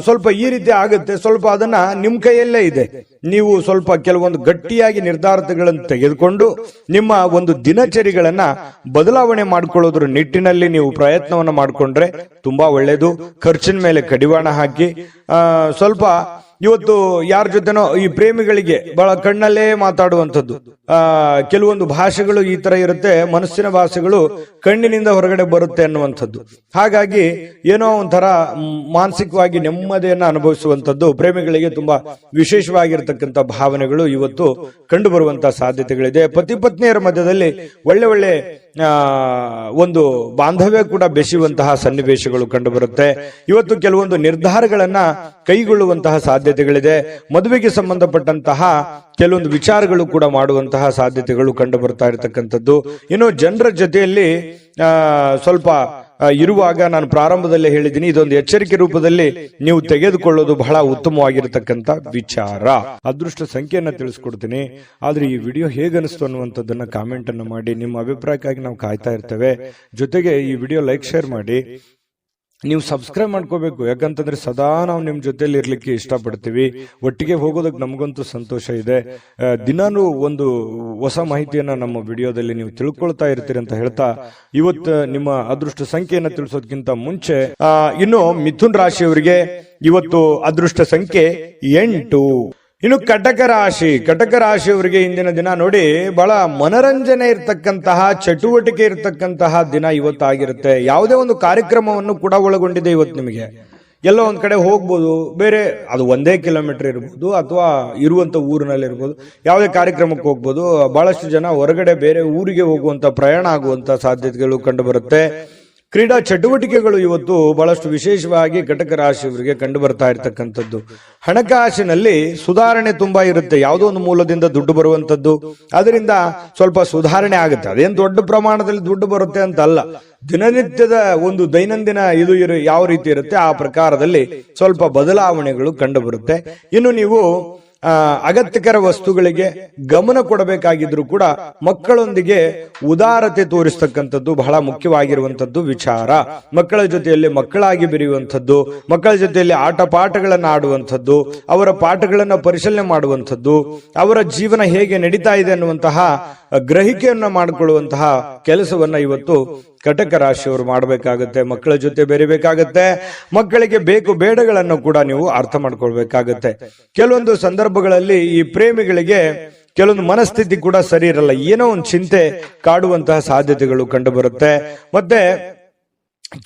ಸ್ವಲ್ಪ ಈ ರೀತಿ ಆಗುತ್ತೆ. ಸ್ವಲ್ಪ ಅದನ್ನ ನಿಮ್ ಕೈಯಲ್ಲೇ ಇದೆ. ನೀವು ಸ್ವಲ್ಪ ಕೆಲವೊಂದು ಗಟ್ಟಿಯಾಗಿ ನಿರ್ಧಾರಗಳನ್ನು ತೆಗೆದುಕೊಂಡು ನಿಮ್ಮ ಒಂದು ದಿನಚರಿಗಳನ್ನ ಬದಲಾವಣೆ ಮಾಡ್ಕೊಳ್ಳೋದ್ರ ನಿಟ್ಟಿನಲ್ಲಿ ನೀವು ಪ್ರಯತ್ನವನ್ನ ಮಾಡಿಕೊಂಡ್ರೆ ತುಂಬಾ ಒಳ್ಳೇದು. ಖರ್ಚಿನ ಮೇಲೆ ಕಡಿವಾಣ ಹಾಕಿ ಸ್ವಲ್ಪ ಇವತ್ತು ಯಾರ ಜೊತೆನೋ ಈ ಪ್ರೇಮಿಗಳಿಗೆ ಬಹಳ ಕಣ್ಣಲ್ಲೇ ಮಾತಾಡುವಂಥದ್ದು, ಕೆಲವೊಂದು ಭಾಷೆಗಳು ಈ ತರ ಇರುತ್ತೆ, ಮನಸ್ಸಿನ ಭಾಷೆಗಳು ಕಣ್ಣಿನಿಂದ ಹೊರಗಡೆ ಬರುತ್ತೆ ಅನ್ನುವಂಥದ್ದು. ಹಾಗಾಗಿ ಏನೋ ಒಂಥರ ಮಾನಸಿಕವಾಗಿ ನೆಮ್ಮದಿಯನ್ನ ಅನುಭವಿಸುವಂಥದ್ದು ಪ್ರೇಮಿಗಳಿಗೆ ತುಂಬಾ ವಿಶೇಷವಾಗಿರ್ತಕ್ಕಂಥ ಭಾವನೆಗಳು ಇವತ್ತು ಕಂಡು ಬರುವಂತಹ ಸಾಧ್ಯತೆಗಳಿದೆ. ಪತಿ ಪತ್ನಿಯರ ಮಧ್ಯದಲ್ಲಿ ಒಳ್ಳೆ ಒಳ್ಳೆ ಒಂದು ಬಾಂಧವ್ಯ ಕೂಡ ಬೆಸೆಯುವಂತಹ ಸನ್ನಿವೇಶಗಳು ಕಂಡು ಬರುತ್ತೆ. ಇವತ್ತು ಕೆಲವೊಂದು ನಿರ್ಧಾರಗಳನ್ನ ಕೈಗೊಳ್ಳುವಂತಹ ಸಾಧ್ಯತೆಗಳಿದೆ. ಮದುವೆಗೆ ಸಂಬಂಧಪಟ್ಟಂತಹ ಕೆಲವೊಂದು ವಿಚಾರಗಳು ಕೂಡ ಮಾಡುವಂತಹ ಸಾಧ್ಯತೆಗಳು ಕಂಡು ಬರ್ತಾ ಇರತಕ್ಕಂಥದ್ದು. ಇನ್ನು ಜನರ ಜೊತೆಯಲ್ಲಿ ಸ್ವಲ್ಪ ಇರುವಾಗ ನಾನು ಪ್ರಾರಂಭದಲ್ಲೇ ಹೇಳಿದ್ದೀನಿ, ಇದೊಂದು ಎಚ್ಚರಿಕೆ ರೂಪದಲ್ಲಿ ನೀವು ತೆಗೆದುಕೊಳ್ಳೋದು ಬಹಳ ಉತ್ತಮವಾಗಿರತಕ್ಕಂತ ವಿಚಾರ. ಅದೃಷ್ಟ ಸಂಖ್ಯೆಯನ್ನ ತಿಳಿಸ್ಕೊಡ್ತೀನಿ, ಆದ್ರೆ ಈ ವಿಡಿಯೋ ಹೇಗನಿಸ್ತು ಅನ್ನುವಂಥದ್ದನ್ನ ಕಾಮೆಂಟ್ ಅನ್ನು ಮಾಡಿ. ನಿಮ್ಮ ಅಭಿಪ್ರಾಯಕ್ಕಾಗಿ ನಾವು ಕಾಯ್ತಾ ಇರ್ತೇವೆ. ಜೊತೆಗೆ ಈ ವಿಡಿಯೋ ಲೈಕ್ ಶೇರ್ ಮಾಡಿ. ನೀವು ಸಬ್ಸ್ಕ್ರೈಬ್ ಮಾಡ್ಕೋಬೇಕು, ಯಾಕಂತಂದ್ರೆ ಸದಾ ನಾವು ನಿಮ್ ಜೊತೆಲಿ ಇರ್ಲಿಕ್ಕೆ ಇಷ್ಟಪಡ್ತೀವಿ. ಒಟ್ಟಿಗೆ ಹೋಗೋದಕ್ಕೆ ನಮಗಂತೂ ಸಂತೋಷ ಇದೆ. ದಿನಾನು ಒಂದು ಹೊಸ ಮಾಹಿತಿಯನ್ನ ನಮ್ಮ ವಿಡಿಯೋದಲ್ಲಿ ನೀವು ತಿಳ್ಕೊಳ್ತಾ ಇರ್ತೀರಿ ಅಂತ ಹೇಳ್ತಾ, ಇವತ್ತು ನಿಮ್ಮ ಅದೃಷ್ಟ ಸಂಖ್ಯೆಯನ್ನ ತಿಳಿಸೋದಕ್ಕಿಂತ ಮುಂಚೆ ಇನ್ನು ಮಿಥುನ್ ರಾಶಿಯವರಿಗೆ ಇವತ್ತು ಅದೃಷ್ಟ ಸಂಖ್ಯೆ 8. ಇನ್ನು ಕಟಕ ರಾಶಿಯವರಿಗೆ ಇಂದಿನ ದಿನ ನೋಡಿ ಬಹಳ ಮನರಂಜನೆ ಇರತಕ್ಕಂತಹ, ಚಟುವಟಿಕೆ ಇರತಕ್ಕಂತಹ ದಿನ ಇವತ್ತಾಗಿರುತ್ತೆ. ಯಾವುದೇ ಒಂದು ಕಾರ್ಯಕ್ರಮವನ್ನು ಕೂಡ ಒಳಗೊಂಡಿದೆ ಇವತ್ತು. ನಿಮಗೆ ಎಲ್ಲೋ ಒಂದ್ ಕಡೆ ಹೋಗ್ಬೋದು, ಬೇರೆ ಅದು 1 ಕಿಲೋಮೀಟರ್ ಇರ್ಬೋದು ಅಥವಾ ಇರುವಂತ ಊರಿನಲ್ಲಿ ಇರ್ಬೋದು, ಯಾವುದೇ ಕಾರ್ಯಕ್ರಮಕ್ಕೆ ಹೋಗ್ಬೋದು. ಬಹಳಷ್ಟು ಜನ ಹೊರಗಡೆ ಬೇರೆ ಊರಿಗೆ ಹೋಗುವಂತ, ಪ್ರಯಾಣ ಆಗುವಂತ ಸಾಧ್ಯತೆಗಳು ಕಂಡು ಬರುತ್ತೆ. ಕ್ರೀಡಾ ಚಟುವಟಿಕೆಗಳು ಇವತ್ತು ಬಹಳಷ್ಟು ವಿಶೇಷವಾಗಿ ಕಟಕ ರಾಶಿಯವರಿಗೆ ಕಂಡು ಬರ್ತಾ ಇರತಕ್ಕಂಥದ್ದು. ಹಣಕಾಸಿನಲ್ಲಿ ಸುಧಾರಣೆ ತುಂಬಾ ಇರುತ್ತೆ. ಯಾವುದೋ ಒಂದು ಮೂಲದಿಂದ ದುಡ್ಡು ಬರುವಂತದ್ದು, ಅದರಿಂದ ಸ್ವಲ್ಪ ಸುಧಾರಣೆ ಆಗುತ್ತೆ. ಅದೇನು ದೊಡ್ಡ ಪ್ರಮಾಣದಲ್ಲಿ ದುಡ್ಡು ಬರುತ್ತೆ ಅಂತ ಅಲ್ಲ, ದಿನನಿತ್ಯದ ಒಂದು ದೈನಂದಿನ ಇದು ಯಾವ ರೀತಿ ಇರುತ್ತೆ ಆ ಪ್ರಕಾರದಲ್ಲಿ ಸ್ವಲ್ಪ ಬದಲಾವಣೆಗಳು ಕಂಡು ಬರುತ್ತೆ. ಇನ್ನು ನೀವು ಅಗತ್ಯಕರ ವಸ್ತುಗಳಿಗೆ ಗಮನ ಕೊಡಬೇಕಾಗಿದ್ರು ಕೂಡ ಮಕ್ಕಳೊಂದಿಗೆ ಉದಾರತೆ ತೋರಿಸ್ತಕ್ಕಂಥದ್ದು ಬಹಳ ಮುಖ್ಯವಾಗಿರುವಂತದ್ದು ವಿಚಾರ. ಮಕ್ಕಳ ಜೊತೆಯಲ್ಲಿ ಮಕ್ಕಳಾಗಿ ಬೆರೆಯುವಂಥದ್ದು, ಮಕ್ಕಳ ಜೊತೆಯಲ್ಲಿ ಆಟ ಪಾಠಗಳನ್ನ ಆಡುವಂಥದ್ದು, ಅವರ ಪಾಠಗಳನ್ನ ಪರಿಶೀಲನೆ ಮಾಡುವಂಥದ್ದು, ಅವರ ಜೀವನ ಹೇಗೆ ನಡೀತಾ ಇದೆ ಅನ್ನುವಂತಹ ಗ್ರಹಿಕೆಯನ್ನ ಮಾಡಿಕೊಳ್ಳುವಂತಹ ಕೆಲಸವನ್ನ ಇವತ್ತು ಕಟಕ ರಾಶಿಯವರು ಮಾಡಬೇಕಾಗತ್ತೆ. ಮಕ್ಕಳ ಜೊತೆ ಬೆರಿಬೇಕಾಗತ್ತೆ. ಮಕ್ಕಳಿಗೆ ಬೇಕು ಬೇಡಗಳನ್ನು ಕೂಡ ನೀವು ಅರ್ಥ ಮಾಡ್ಕೊಳ್ಬೇಕಾಗತ್ತೆ. ಕೆಲವೊಂದು ಸಂದರ್ಭಗಳಲ್ಲಿ ಈ ಪ್ರೇಮಿಗಳಿಗೆ ಕೆಲವೊಂದು ಮನಸ್ಥಿತಿ ಕೂಡ ಸರಿ ಇರಲ್ಲ, ಏನೋ ಒಂದು ಚಿಂತೆ ಕಾಡುವಂತಹ ಸಾಧ್ಯತೆಗಳು ಕಂಡು ಬರುತ್ತೆ. ಮತ್ತೆ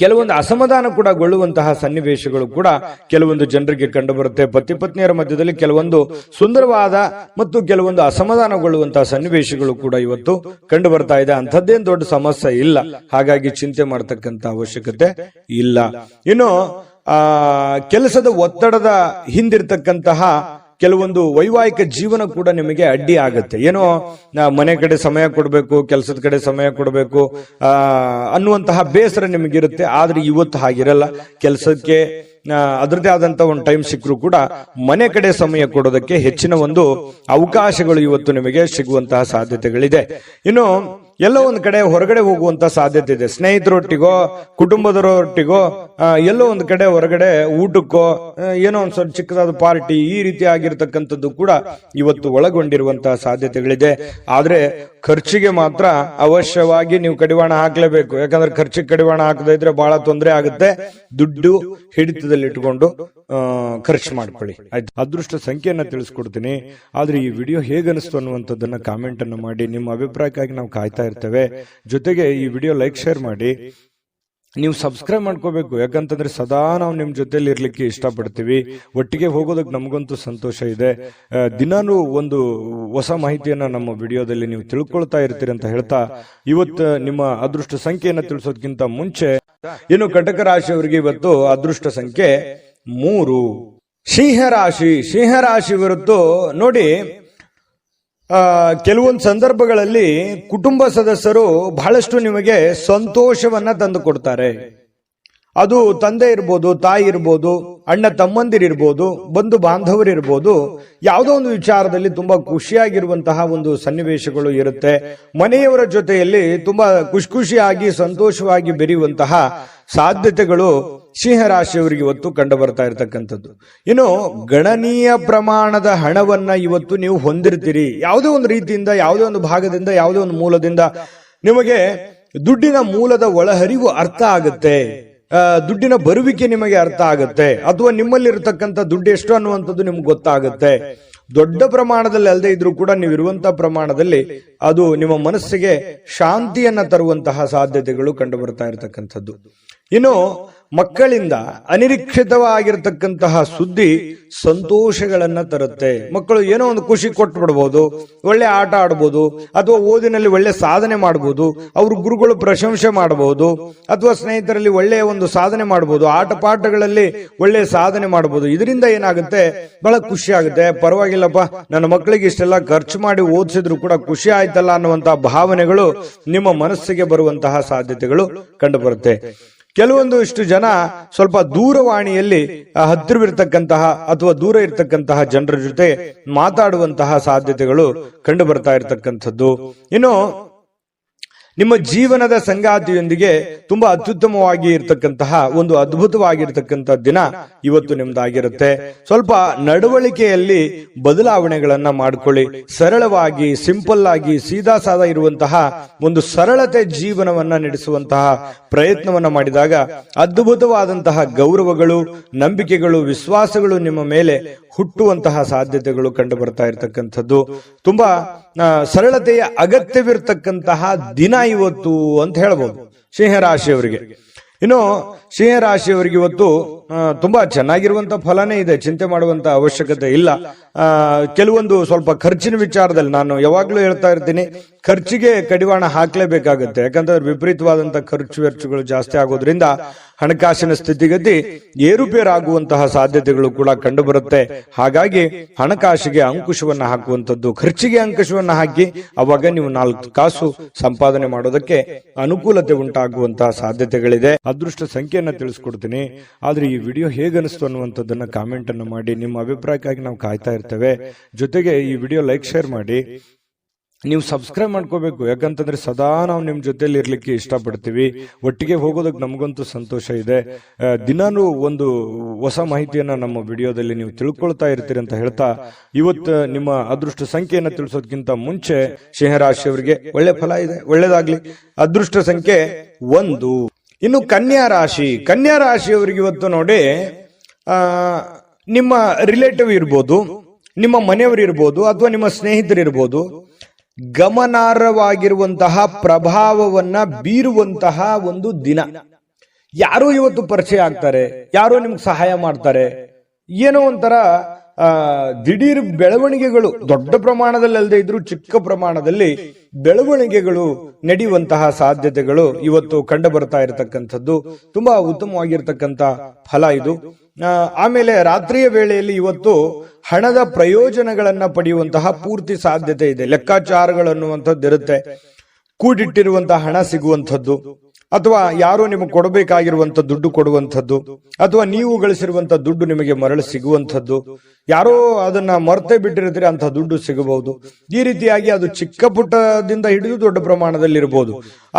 ಕೆಲವೊಂದು ಅಸಮಾಧಾನ ಕೂಡ ಗೊಳ್ಳುವಂತಹ ಸನ್ನಿವೇಶಗಳು ಕೂಡ ಕೆಲವೊಂದು ಜನರಿಗೆ ಕಂಡು ಬರುತ್ತೆ. ಪತಿ ಪತ್ನಿಯರ ಮಧ್ಯದಲ್ಲಿ ಕೆಲವೊಂದು ಸುಂದರವಾದ ಮತ್ತು ಕೆಲವೊಂದು ಅಸಮಾಧಾನಗೊಳ್ಳುವಂತಹ ಸನ್ನಿವೇಶಗಳು ಕೂಡ ಇವತ್ತು ಕಂಡು ಬರ್ತಾ ಇದೆ. ಅಂಥದ್ದೇನು ದೊಡ್ಡ ಸಮಸ್ಯೆ ಇಲ್ಲ, ಹಾಗಾಗಿ ಚಿಂತೆ ಮಾಡತಕ್ಕಂತ ಅವಶ್ಯಕತೆ ಇಲ್ಲ. ಇನ್ನು ಕೆಲಸದ ಒತ್ತಡದ ಹಿಂದಿರ್ತಕ್ಕಂತಹ ಕೆಲವೊಂದು ವೈವಾಹಿಕ ಜೀವನ ಕೂಡ ನಿಮಗೆ ಅಡ್ಡಿ ಆಗುತ್ತೆ. ಏನೋ ಮನೆ ಕಡೆ ಸಮಯ ಕೊಡಬೇಕು, ಕೆಲಸದ ಕಡೆ ಸಮಯ ಕೊಡಬೇಕು ಅನ್ನುವಂತಹ ಬೇಸರ ನಿಮಗಿರುತ್ತೆ. ಆದ್ರೆ ಇವತ್ತು ಹಾಗಿರಲ್ಲ. ಕೆಲಸಕ್ಕೆ ಅದರದೇ ಆದಂತ ಒಂದು ಟೈಮ್ ಸಿಕ್ಕರೂ ಕೂಡ ಮನೆ ಕಡೆ ಸಮಯ ಕೊಡೋದಕ್ಕೆ ಹೆಚ್ಚಿನ ಒಂದು ಅವಕಾಶಗಳು ಇವತ್ತು ನಿಮಗೆ ಸಿಗುವಂತಹ ಸಾಧ್ಯತೆಗಳಿದೆ. ಇನ್ನು ಎಲ್ಲೋ ಒಂದು ಕಡೆ ಹೊರಗಡೆ ಹೋಗುವಂತ ಸಾಧ್ಯತೆ ಇದೆ. ಸ್ನೇಹಿತರೊಟ್ಟಿಗೋ ಕುಟುಂಬದವರೊಟ್ಟಿಗೋ ಎಲ್ಲೋ ಒಂದು ಕಡೆ ಹೊರಗಡೆ ಊಟಕ್ಕೋ ಏನೋ ಒಂದು ಸ್ವಲ್ಪ ಚಿಕ್ಕದಾದ ಪಾರ್ಟಿ ಈ ರೀತಿ ಆಗಿರ್ತಕ್ಕಂಥದ್ದು ಕೂಡ ಇವತ್ತು ಒಳಗೊಂಡಿರುವಂತಹ ಸಾಧ್ಯತೆಗಳಿದೆ. ಆದ್ರೆ ಖರ್ಚಿಗೆ ಮಾತ್ರ ಅವಶ್ಯವಾಗಿ ನೀವು ಕಡಿವಾಣ ಹಾಕ್ಲೇಬೇಕು. ಯಾಕಂದ್ರೆ ಖರ್ಚಿಗೆ ಕಡಿವಾಣ ಹಾಕದೇ ಇದ್ರೆ ಬಹಳ ತೊಂದರೆ ಆಗುತ್ತೆ. ದುಡ್ಡು ಹಿಡಿತದಲ್ಲಿ ಇಟ್ಕೊಂಡು ಖರ್ಚು ಮಾಡ್ಕೊಳ್ಳಿ, ಆಯ್ತು. ಅದೃಷ್ಟ ಸಂಖ್ಯೆಯನ್ನ ತಿಳಿಸ್ಕೊಡ್ತೀನಿ, ಆದ್ರೆ ಈ ವಿಡಿಯೋ ಹೇಗನಿಸ್ತು ಅನ್ನುವಂಥದ್ದನ್ನ ಕಾಮೆಂಟ್ ಅನ್ನು ಮಾಡಿ. ನಿಮ್ಮ ಅಭಿಪ್ರಾಯಕ್ಕಾಗಿ ನಾವು ಕಾಯ್ತಾ ಇರ್ತೇವೆ. ಜೊತೆಗೆ ಈ ವಿಡಿಯೋ ಲೈಕ್ ಶೇರ್ ಮಾಡಿ. ನೀವು ಸಬ್ಸ್ಕ್ರೈಬ್ ಮಾಡ್ಕೋಬೇಕು, ಯಾಕಂತಂದ್ರೆ ಸದಾ ನಾವು ನಿಮ್ ಜೊತೆಲಿ ಇರ್ಲಿಕ್ಕೆ ಇಷ್ಟಪಡ್ತೀವಿ. ಒಟ್ಟಿಗೆ ಹೋಗೋದಕ್ಕೆ ನಮಗಂತೂ ಸಂತೋಷ ಇದೆ. ದಿನಾನು ಒಂದು ಹೊಸ ಮಾಹಿತಿಯನ್ನ ನಮ್ಮ ವಿಡಿಯೋದಲ್ಲಿ ನೀವು ತಿಳ್ಕೊಳ್ತಾ ಇರ್ತೀರಿ ಅಂತ ಹೇಳ್ತಾ, ಇವತ್ತು ನಿಮ್ಮ ಅದೃಷ್ಟ ಸಂಖ್ಯೆಯನ್ನ ತಿಳಿಸೋದಕ್ಕಿಂತ ಮುಂಚೆ ಇನ್ನು ಕಟಕ ರಾಶಿಯವರಿಗೆ ಇವತ್ತು ಅದೃಷ್ಟ ಸಂಖ್ಯೆ 3. ಸಿಂಹರಾಶಿ ವಿರುದ್ಧ ನೋಡಿ, ಕೆಲವೊಂದು ಸಂದರ್ಭಗಳಲ್ಲಿ ಕುಟುಂಬ ಸದಸ್ಯರು ಬಹಳಷ್ಟು ನಿಮಗೆ ಸಂತೋಷವನ್ನ ತಂದು ಕೊಡ್ತಾರೆ. ಅದು ತಂದೆ ಇರ್ಬೋದು, ತಾಯಿ ಇರ್ಬೋದು, ಅಣ್ಣ ತಮ್ಮಂದಿರಿರ್ಬೋದು, ಬಂಧು ಬಾಂಧವರಿರ್ಬೋದು. ಯಾವುದೋ ಒಂದು ವಿಚಾರದಲ್ಲಿ ತುಂಬಾ ಖುಷಿಯಾಗಿರುವಂತಹ ಒಂದು ಸನ್ನಿವೇಶಗಳು ಇರುತ್ತೆ. ಮನೆಯವರ ಜೊತೆಯಲ್ಲಿ ತುಂಬಾ ಖುಷಿಯಾಗಿ ಸಂತೋಷವಾಗಿ ಬೆರೆಯುವಂತಹ ಸಾಧ್ಯತೆಗಳು ಸಿಂಹರಾಶಿಯವರಿಗೆ ಇವತ್ತು ಕಂಡು ಬರ್ತಾ ಇರತಕ್ಕಂಥದ್ದು. ಇನ್ನು ಗಣನೀಯ ಪ್ರಮಾಣದ ಹಣವನ್ನ ಇವತ್ತು ನೀವು ಹೊಂದಿರ್ತೀರಿ. ಯಾವುದೇ ಒಂದು ರೀತಿಯಿಂದ, ಯಾವುದೇ ಒಂದು ಭಾಗದಿಂದ, ಯಾವುದೇ ಒಂದು ಮೂಲದಿಂದ ನಿಮಗೆ ದುಡ್ಡಿನ ಮೂಲದ ಒಳಹರಿವು ಅರ್ಥ ಆಗುತ್ತೆ. ದುಡ್ಡಿನ ಬರುವಿಕೆ ನಿಮಗೆ ಅರ್ಥ ಆಗುತ್ತೆ. ಅಥವಾ ನಿಮ್ಮಲ್ಲಿ ಇರತಕ್ಕಂಥ ದುಡ್ಡು ಎಷ್ಟು ಅನ್ನುವಂಥದ್ದು ನಿಮ್ಗೆ ಗೊತ್ತಾಗುತ್ತೆ. ದೊಡ್ಡ ಪ್ರಮಾಣದಲ್ಲಿ ಅಲ್ಲದೆ ಇದ್ರೂ ಕೂಡ ನೀವು ಇರುವಂತಹ ಪ್ರಮಾಣದಲ್ಲಿ ಅದು ನಿಮ್ಮ ಮನಸ್ಸಿಗೆ ಶಾಂತಿಯನ್ನ ತರುವಂತಹ ಸಾಧ್ಯತೆಗಳು ಕಂಡು ಬರ್ತಾ ಇರತಕ್ಕಂಥದ್ದು. ಇನ್ನು ಮಕ್ಕಳಿಂದ ಅನಿರೀಕ್ಷಿತವಾಗಿರ್ತಕ್ಕಂತಹ ಸುದ್ದಿ ಸಂತೋಷಗಳನ್ನ ತರುತ್ತೆ. ಮಕ್ಕಳು ಏನೋ ಒಂದು ಖುಷಿ ಕೊಟ್ಟು ಬಿಡಬಹುದು, ಒಳ್ಳೆ ಆಟ ಆಡ್ಬೋದು, ಅಥವಾ ಓದಿನಲ್ಲಿ ಒಳ್ಳೆ ಸಾಧನೆ ಮಾಡಬಹುದು, ಅವ್ರ ಗುರುಗಳು ಪ್ರಶಂಸೆ ಮಾಡಬಹುದು, ಅಥವಾ ಸ್ನೇಹಿತರಲ್ಲಿ ಒಳ್ಳೆಯ ಒಂದು ಸಾಧನೆ ಮಾಡಬಹುದು, ಆಟ ಪಾಠಗಳಲ್ಲಿ ಒಳ್ಳೆ ಸಾಧನೆ ಮಾಡಬಹುದು. ಇದರಿಂದ ಏನಾಗುತ್ತೆ, ಬಹಳ ಖುಷಿ ಆಗುತ್ತೆ. ಪರವಾಗಿಲ್ಲಪ್ಪ, ನನ್ನ ಮಕ್ಕಳಿಗೆ ಇಷ್ಟೆಲ್ಲ ಖರ್ಚು ಮಾಡಿ ಓದಿಸಿದ್ರು ಕೂಡ ಖುಷಿ ಆಯ್ತಲ್ಲ ಅನ್ನುವಂತಹ ಭಾವನೆಗಳು ನಿಮ್ಮ ಮನಸ್ಸಿಗೆ ಬರುವಂತಹ ಸಾಧ್ಯತೆಗಳು ಕಂಡು ಬರುತ್ತೆ. ಕೆಲವೊಂದು ಇಷ್ಟು ಜನ ಸ್ವಲ್ಪ ದೂರವಾಣಿಯಲ್ಲಿ ಹತ್ತಿರವಿರ್ತಕ್ಕಂತಹ ಅಥವಾ ದೂರ ಇರತಕ್ಕಂತಹ ಜನರ ಜೊತೆ ಮಾತಾಡುವಂತಹ ಸಾಧ್ಯತೆಗಳು ಕಂಡು ಬರ್ತಾ ಇರತಕ್ಕಂಥದ್ದು. ಇನ್ನು ನಿಮ್ಮ ಜೀವನದ ಸಂಗಾತಿಯೊಂದಿಗೆ ತುಂಬಾ ಅತ್ಯುತ್ತಮವಾಗಿ ಇರತಕ್ಕಂತಹ ಒಂದು ಅದ್ಭುತವಾಗಿರ್ತಕ್ಕಂತಹ ದಿನ ಇವತ್ತು ನಿಮ್ದಾಗಿರುತ್ತೆ. ಸ್ವಲ್ಪ ನಡವಳಿಕೆಯಲ್ಲಿ ಬದಲಾವಣೆಗಳನ್ನ ಮಾಡ್ಕೊಳ್ಳಿ. ಸರಳವಾಗಿ, ಸಿಂಪಲ್ ಆಗಿ, ಸೀದಾ ಸಾದಾ ಇರುವಂತಹ ಒಂದು ಸರಳತೆ ಜೀವನವನ್ನ ನಡೆಸುವಂತಹ ಪ್ರಯತ್ನವನ್ನ ಮಾಡಿದಾಗ ಅದ್ಭುತವಾದಂತಹ ಗೌರವಗಳು, ನಂಬಿಕೆಗಳು, ವಿಶ್ವಾಸಗಳು ನಿಮ್ಮ ಮೇಲೆ ಹುಟ್ಟುವಂತಹ ಸಾಧ್ಯತೆಗಳು ಕಂಡು ಬರ್ತಾ ಇರತಕ್ಕಂಥದ್ದು. ತುಂಬಾ ಸರಳತೆಯ ಅಗತ್ಯವಿರತಕ್ಕಂತಹ ದಿನ ಇವತ್ತು ಅಂತ ಹೇಳ್ಬೋದು ಸಿಂಹರಾಶಿಯವರಿಗೆ. ಇನ್ನು ಸಿಂಹರಾಶಿಯವರಿಗೆ ಇವತ್ತು ತುಂಬಾ ಚೆನ್ನಾಗಿರುವಂತಹ ಫಲನೇ ಇದೆ, ಚಿಂತೆ ಮಾಡುವಂತ ಅವಶ್ಯಕತೆ ಇಲ್ಲ. ಕೆಲವೊಂದು ಸ್ವಲ್ಪ ಖರ್ಚಿನ ವಿಚಾರದಲ್ಲಿ ನಾನು ಯಾವಾಗ್ಲೂ ಹೇಳ್ತಾ ಇರ್ತೀನಿ, ಖರ್ಚಿಗೆ ಕಡಿವಾಣ ಹಾಕ್ಲೇಬೇಕಾಗತ್ತೆ. ಯಾಕಂದ್ರೆ ವಿಪರೀತವಾದಂತಹ ಖರ್ಚು ವೆಚ್ಚಗಳು ಜಾಸ್ತಿ ಆಗೋದ್ರಿಂದ ಹಣಕಾಸಿನ ಸ್ಥಿತಿಗತಿ ಏರುಪೇರಾಗುವಂತಹ ಸಾಧ್ಯತೆಗಳು ಕೂಡ ಕಂಡು ಬರುತ್ತೆ. ಹಾಗಾಗಿ ಹಣಕಾಸಿಗೆ ಅಂಕುಶವನ್ನ ಹಾಕುವಂಥದ್ದು, ಖರ್ಚಿಗೆ ಅಂಕುಶವನ್ನ ಹಾಕಿ ಅವಾಗ ನೀವು 4 ಕಾಸು ಸಂಪಾದನೆ ಮಾಡೋದಕ್ಕೆ ಅನುಕೂಲತೆ ಉಂಟಾಗುವಂತಹ ಸಾಧ್ಯತೆಗಳಿದೆ. ಅದೃಷ್ಟ ಸಂಖ್ಯೆಯನ್ನ ತಿಳಿಸ್ಕೊಡ್ತೀನಿ. ಆದ್ರೆ ಈ ವಿಡಿಯೋ ಹೇಗನಿಸ್ತು ಅನ್ನುವಂಥದ್ದನ್ನ ಕಾಮೆಂಟ್ ಅನ್ನು ಮಾಡಿ. ನಿಮ್ಮ ಅಭಿಪ್ರಾಯಕ್ಕಾಗಿ ನಾವು ಕಾಯ್ತಾ ಇರ್ತೇವೆ. ಜೊತೆಗೆ ಈ ವಿಡಿಯೋ ಲೈಕ್, ಶೇರ್ ಮಾಡಿ. ನೀವು ಸಬ್ಸ್ಕ್ರೈಬ್ ಮಾಡ್ಕೋಬೇಕು. ಯಾಕಂತಂದ್ರೆ ಸದಾ ನಾವು ನಿಮ್ ಜೊತೆಲಿ ಇರ್ಲಿಕ್ಕೆ ಇಷ್ಟಪಡ್ತೀವಿ. ಒಟ್ಟಿಗೆ ಹೋಗೋದಕ್ಕೆ ನಮಗಂತೂ ಸಂತೋಷ ಇದೆ. ದಿನಾನು ಒಂದು ಹೊಸ ಮಾಹಿತಿಯನ್ನ ನಮ್ಮ ವಿಡಿಯೋದಲ್ಲಿ ನೀವು ತಿಳ್ಕೊಳ್ತಾ ಇರ್ತೀರಿ ಅಂತ ಹೇಳ್ತಾ, ಇವತ್ತು ನಿಮ್ಮ ಅದೃಷ್ಟ ಸಂಖ್ಯೆಯನ್ನ ತಿಳಿಸೋದಕ್ಕಿಂತ ಮುಂಚೆ ಸಿಂಹರಾಶಿಯವರಿಗೆ ಒಳ್ಳೆ ಫಲ ಇದೆ, ಒಳ್ಳೇದಾಗ್ಲಿ. ಅದೃಷ್ಟ ಸಂಖ್ಯೆ 1. ಇನ್ನು ಕನ್ಯಾ ರಾಶಿಯವರಿಗೆ ಇವತ್ತು ನೋಡಿ, ನಿಮ್ಮ ರಿಲೇಟಿವ್ ಇರ್ಬೋದು, ನಿಮ್ಮ ಮನೆಯವರು ಇರ್ಬೋದು, ಅಥವಾ ನಿಮ್ಮ ಸ್ನೇಹಿತರಿರ್ಬೋದು, ಗಮನಾರ್ಹವಾಗಿರುವಂತಹ ಪ್ರಭಾವವನ್ನ ಬೀರುವಂತಹ ಒಂದು ದಿನ. ಯಾರೋ ಇವತ್ತು ಪರಿಚಯ ಆಗ್ತಾರೆ, ಯಾರೋ ನಿಮ್ಗೆ ಸಹಾಯ ಮಾಡ್ತಾರೆ. ಏನೋ ಒಂಥರ ದಿಢೀರ್ ಬೆಳವಣಿಗೆಗಳು, ದೊಡ್ಡ ಪ್ರಮಾಣದಲ್ಲಿ ಅಲ್ಲದೆ ಇದ್ರೂ ಚಿಕ್ಕ ಪ್ರಮಾಣದಲ್ಲಿ ಬೆಳವಣಿಗೆಗಳು ನಡೆಯುವಂತಹ ಸಾಧ್ಯತೆಗಳು ಇವತ್ತು ಕಂಡು ಬರ್ತಾ ಇರತಕ್ಕಂಥದ್ದು. ತುಂಬಾ ಉತ್ತಮವಾಗಿರ್ತಕ್ಕಂಥ ಫಲ ಇದು. ಆಮೇಲೆ ರಾತ್ರಿಯ ವೇಳೆಯಲ್ಲಿ ಇವತ್ತು ಹಣದ ಪ್ರಯೋಜನಗಳನ್ನ ಪಡೆಯುವಂತಹ ಪೂರ್ತಿ ಸಾಧ್ಯತೆ ಇದೆ. ಲೆಕ್ಕಾಚಾರಗಳು ಅನ್ನುವಂಥದ್ದು ಇರುತ್ತೆ. ಕೂಡಿಟ್ಟಿರುವಂತಹ ಹಣ ಸಿಗುವಂಥದ್ದು, ಅಥವಾ ಯಾರೋ ನಿಮಗೆ ಕೊಡಬೇಕಾಗಿರುವಂತ ದುಡ್ಡು ಕೊಡುವಂಥದ್ದು, ಅಥವಾ ನೀವು ಗಳಿಸಿರುವಂತ ದುಡ್ಡು ನಿಮಗೆ ಮರಳಿ ಸಿಗುವಂಥದ್ದು, ಯಾರೋ ಅದನ್ನ ಮರ್ತೇ ಬಿಟ್ಟಿರ್ತೀರಿ ಅಂತ ದುಡ್ಡು ಸಿಗಬಹುದು. ಈ ರೀತಿಯಾಗಿ ಅದು ಚಿಕ್ಕ ಪುಟ್ಟದಿಂದ ಹಿಡಿದು ದೊಡ್ಡ ಪ್ರಮಾಣದಲ್ಲಿ ಇರಬಹುದು.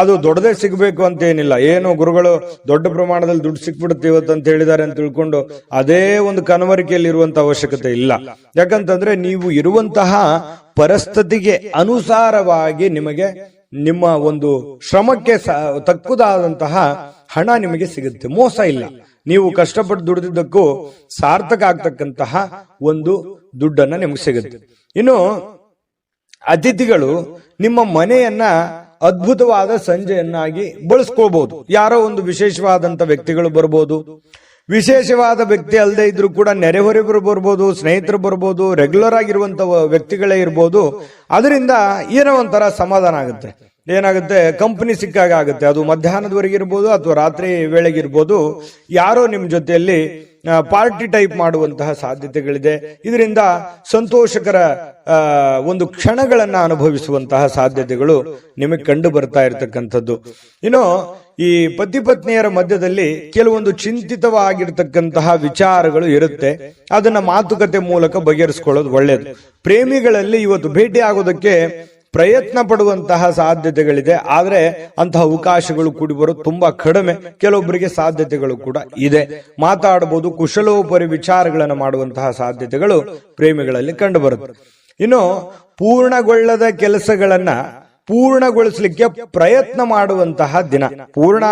ಅದು ದೊಡ್ಡದೇ ಸಿಗಬೇಕು ಅಂತ ಏನಿಲ್ಲ. ಏನೋ ಗುರುಗಳು ದೊಡ್ಡ ಪ್ರಮಾಣದಲ್ಲಿ ದುಡ್ಡು ಸಿಕ್ಬಿಡುತ್ತೆ ಇವತ್ತು ಅಂತ ಹೇಳಿದ್ದಾರೆ ಅಂತ ತಿಳ್ಕೊಂಡು ಅದೇ ಒಂದು ಕನವರಿಕೆಯಲ್ಲಿ ಇರುವಂತ ಅವಶ್ಯಕತೆ ಇಲ್ಲ. ಯಾಕಂತಂದ್ರೆ ನೀವು ಇರುವಂತಹ ಪರಿಸ್ಥಿತಿಗೆ ಅನುಸಾರವಾಗಿ ನಿಮಗೆ ನಿಮ್ಮ ಒಂದು ಶ್ರಮಕ್ಕೆ ತಕ್ಕುದಾದಂತಹ ಹಣ ನಿಮಗೆ ಸಿಗುತ್ತೆ. ಮೋಸ ಇಲ್ಲ. ನೀವು ಕಷ್ಟಪಟ್ಟು ದುಡಿದಿದ್ದಕ್ಕೂ ಸಾರ್ಥಕ ಆಗ್ತಕ್ಕಂತಹ ಒಂದು ದುಡ್ಡನ್ನ ನಿಮಗೆ ಸಿಗುತ್ತೆ. ಇನ್ನು ಅತಿಥಿಗಳು ನಿಮ್ಮ ಮನೆಯನ್ನ ಅದ್ಭುತವಾದ ಸಂಜೆಯನ್ನಾಗಿ ಬಳಸ್ಕೋಬಹುದು. ಯಾರೋ ಒಂದು ವಿಶೇಷವಾದಂತ ವ್ಯಕ್ತಿಗಳು ಬರ್ಬೋದು. ವಿಶೇಷವಾದ ವ್ಯಕ್ತಿ ಅಲ್ಲದೆ ಇದ್ರೂ ಕೂಡ ನೆರೆಹೊರೆಯವರು ಬರ್ಬೋದು, ಸ್ನೇಹಿತರು ಬರ್ಬೋದು, ರೆಗ್ಯುಲರ್ ಆಗಿರುವಂತ ವ್ಯಕ್ತಿಗಳೇ ಇರ್ಬೋದು. ಅದರಿಂದ ಏನೋ ಒಂಥರ ಸಮಾಧಾನ ಆಗುತ್ತೆ. ಏನಾಗುತ್ತೆ, ಕಂಪನಿ ಸಿಕ್ಕಾಗ ಆಗುತ್ತೆ. ಅದು ಮಧ್ಯಾಹ್ನದವರೆಗೆ ಇರ್ಬೋದು ಅಥವಾ ರಾತ್ರಿ ವೇಳೆಗಿರ್ಬೋದು. ಯಾರೋ ನಿಮ್ ಜೊತೆಯಲ್ಲಿ ಪಾರ್ಟಿ ಟೈಪ್ ಮಾಡುವಂತಹ ಸಾಧ್ಯತೆಗಳಿದೆ. ಇದರಿಂದ ಸಂತೋಷಕರ ಒಂದು ಕ್ಷಣಗಳನ್ನ ಅನುಭವಿಸುವಂತಹ ಸಾಧ್ಯತೆಗಳು ನಿಮಗೆ ಕಂಡು ಬರ್ತಾ ಇರತಕ್ಕಂಥದ್ದು. ಇನ್ನು ಈ ಪತಿ ಪತ್ನಿಯರ ಮಧ್ಯದಲ್ಲಿ ಕೆಲವೊಂದು ಚಿಂತಿತವಾಗಿರ್ತಕ್ಕಂತಹ ವಿಚಾರಗಳು ಇರುತ್ತೆ. ಅದನ್ನ ಮಾತುಕತೆ ಮೂಲಕ ಬಗೆಹರಿಸಿಕೊಳ್ಳೋದು ಒಳ್ಳೆಯದು. ಪ್ರೇಮಿಗಳಲ್ಲಿ ಇವತ್ತು ಭೇಟಿ ಆಗೋದಕ್ಕೆ ಪ್ರಯತ್ನ ಪಡುವಂತಹ ಸಾಧ್ಯತೆಗಳಿದೆ. ಆದ್ರೆ ಅಂತಹ ಅವಕಾಶಗಳು ಕೂಡಿ ಬರೋದು ತುಂಬಾ ಕಡಿಮೆ. ಕೆಲವೊಬ್ಬರಿಗೆ ಸಾಧ್ಯತೆಗಳು ಕೂಡ ಇದೆ. ಮಾತಾಡಬಹುದು, ಕುಶಲೋಪರಿ ವಿಚಾರಗಳನ್ನು ಮಾಡುವಂತಹ ಸಾಧ್ಯತೆಗಳು ಪ್ರೇಮಿಗಳಲ್ಲಿ ಕಂಡು ಬರುತ್ತೆ. ಇನ್ನು ಪೂರ್ಣಗೊಳ್ಳದ ಕೆಲಸಗಳನ್ನ ಪೂರ್ಣಗೊಳಿಸಲಿಕ್ಕೆ ಪ್ರಯತ್ನ ಮಾಡುವಂತಹ ದಿನ. ಪೂರ್ಣ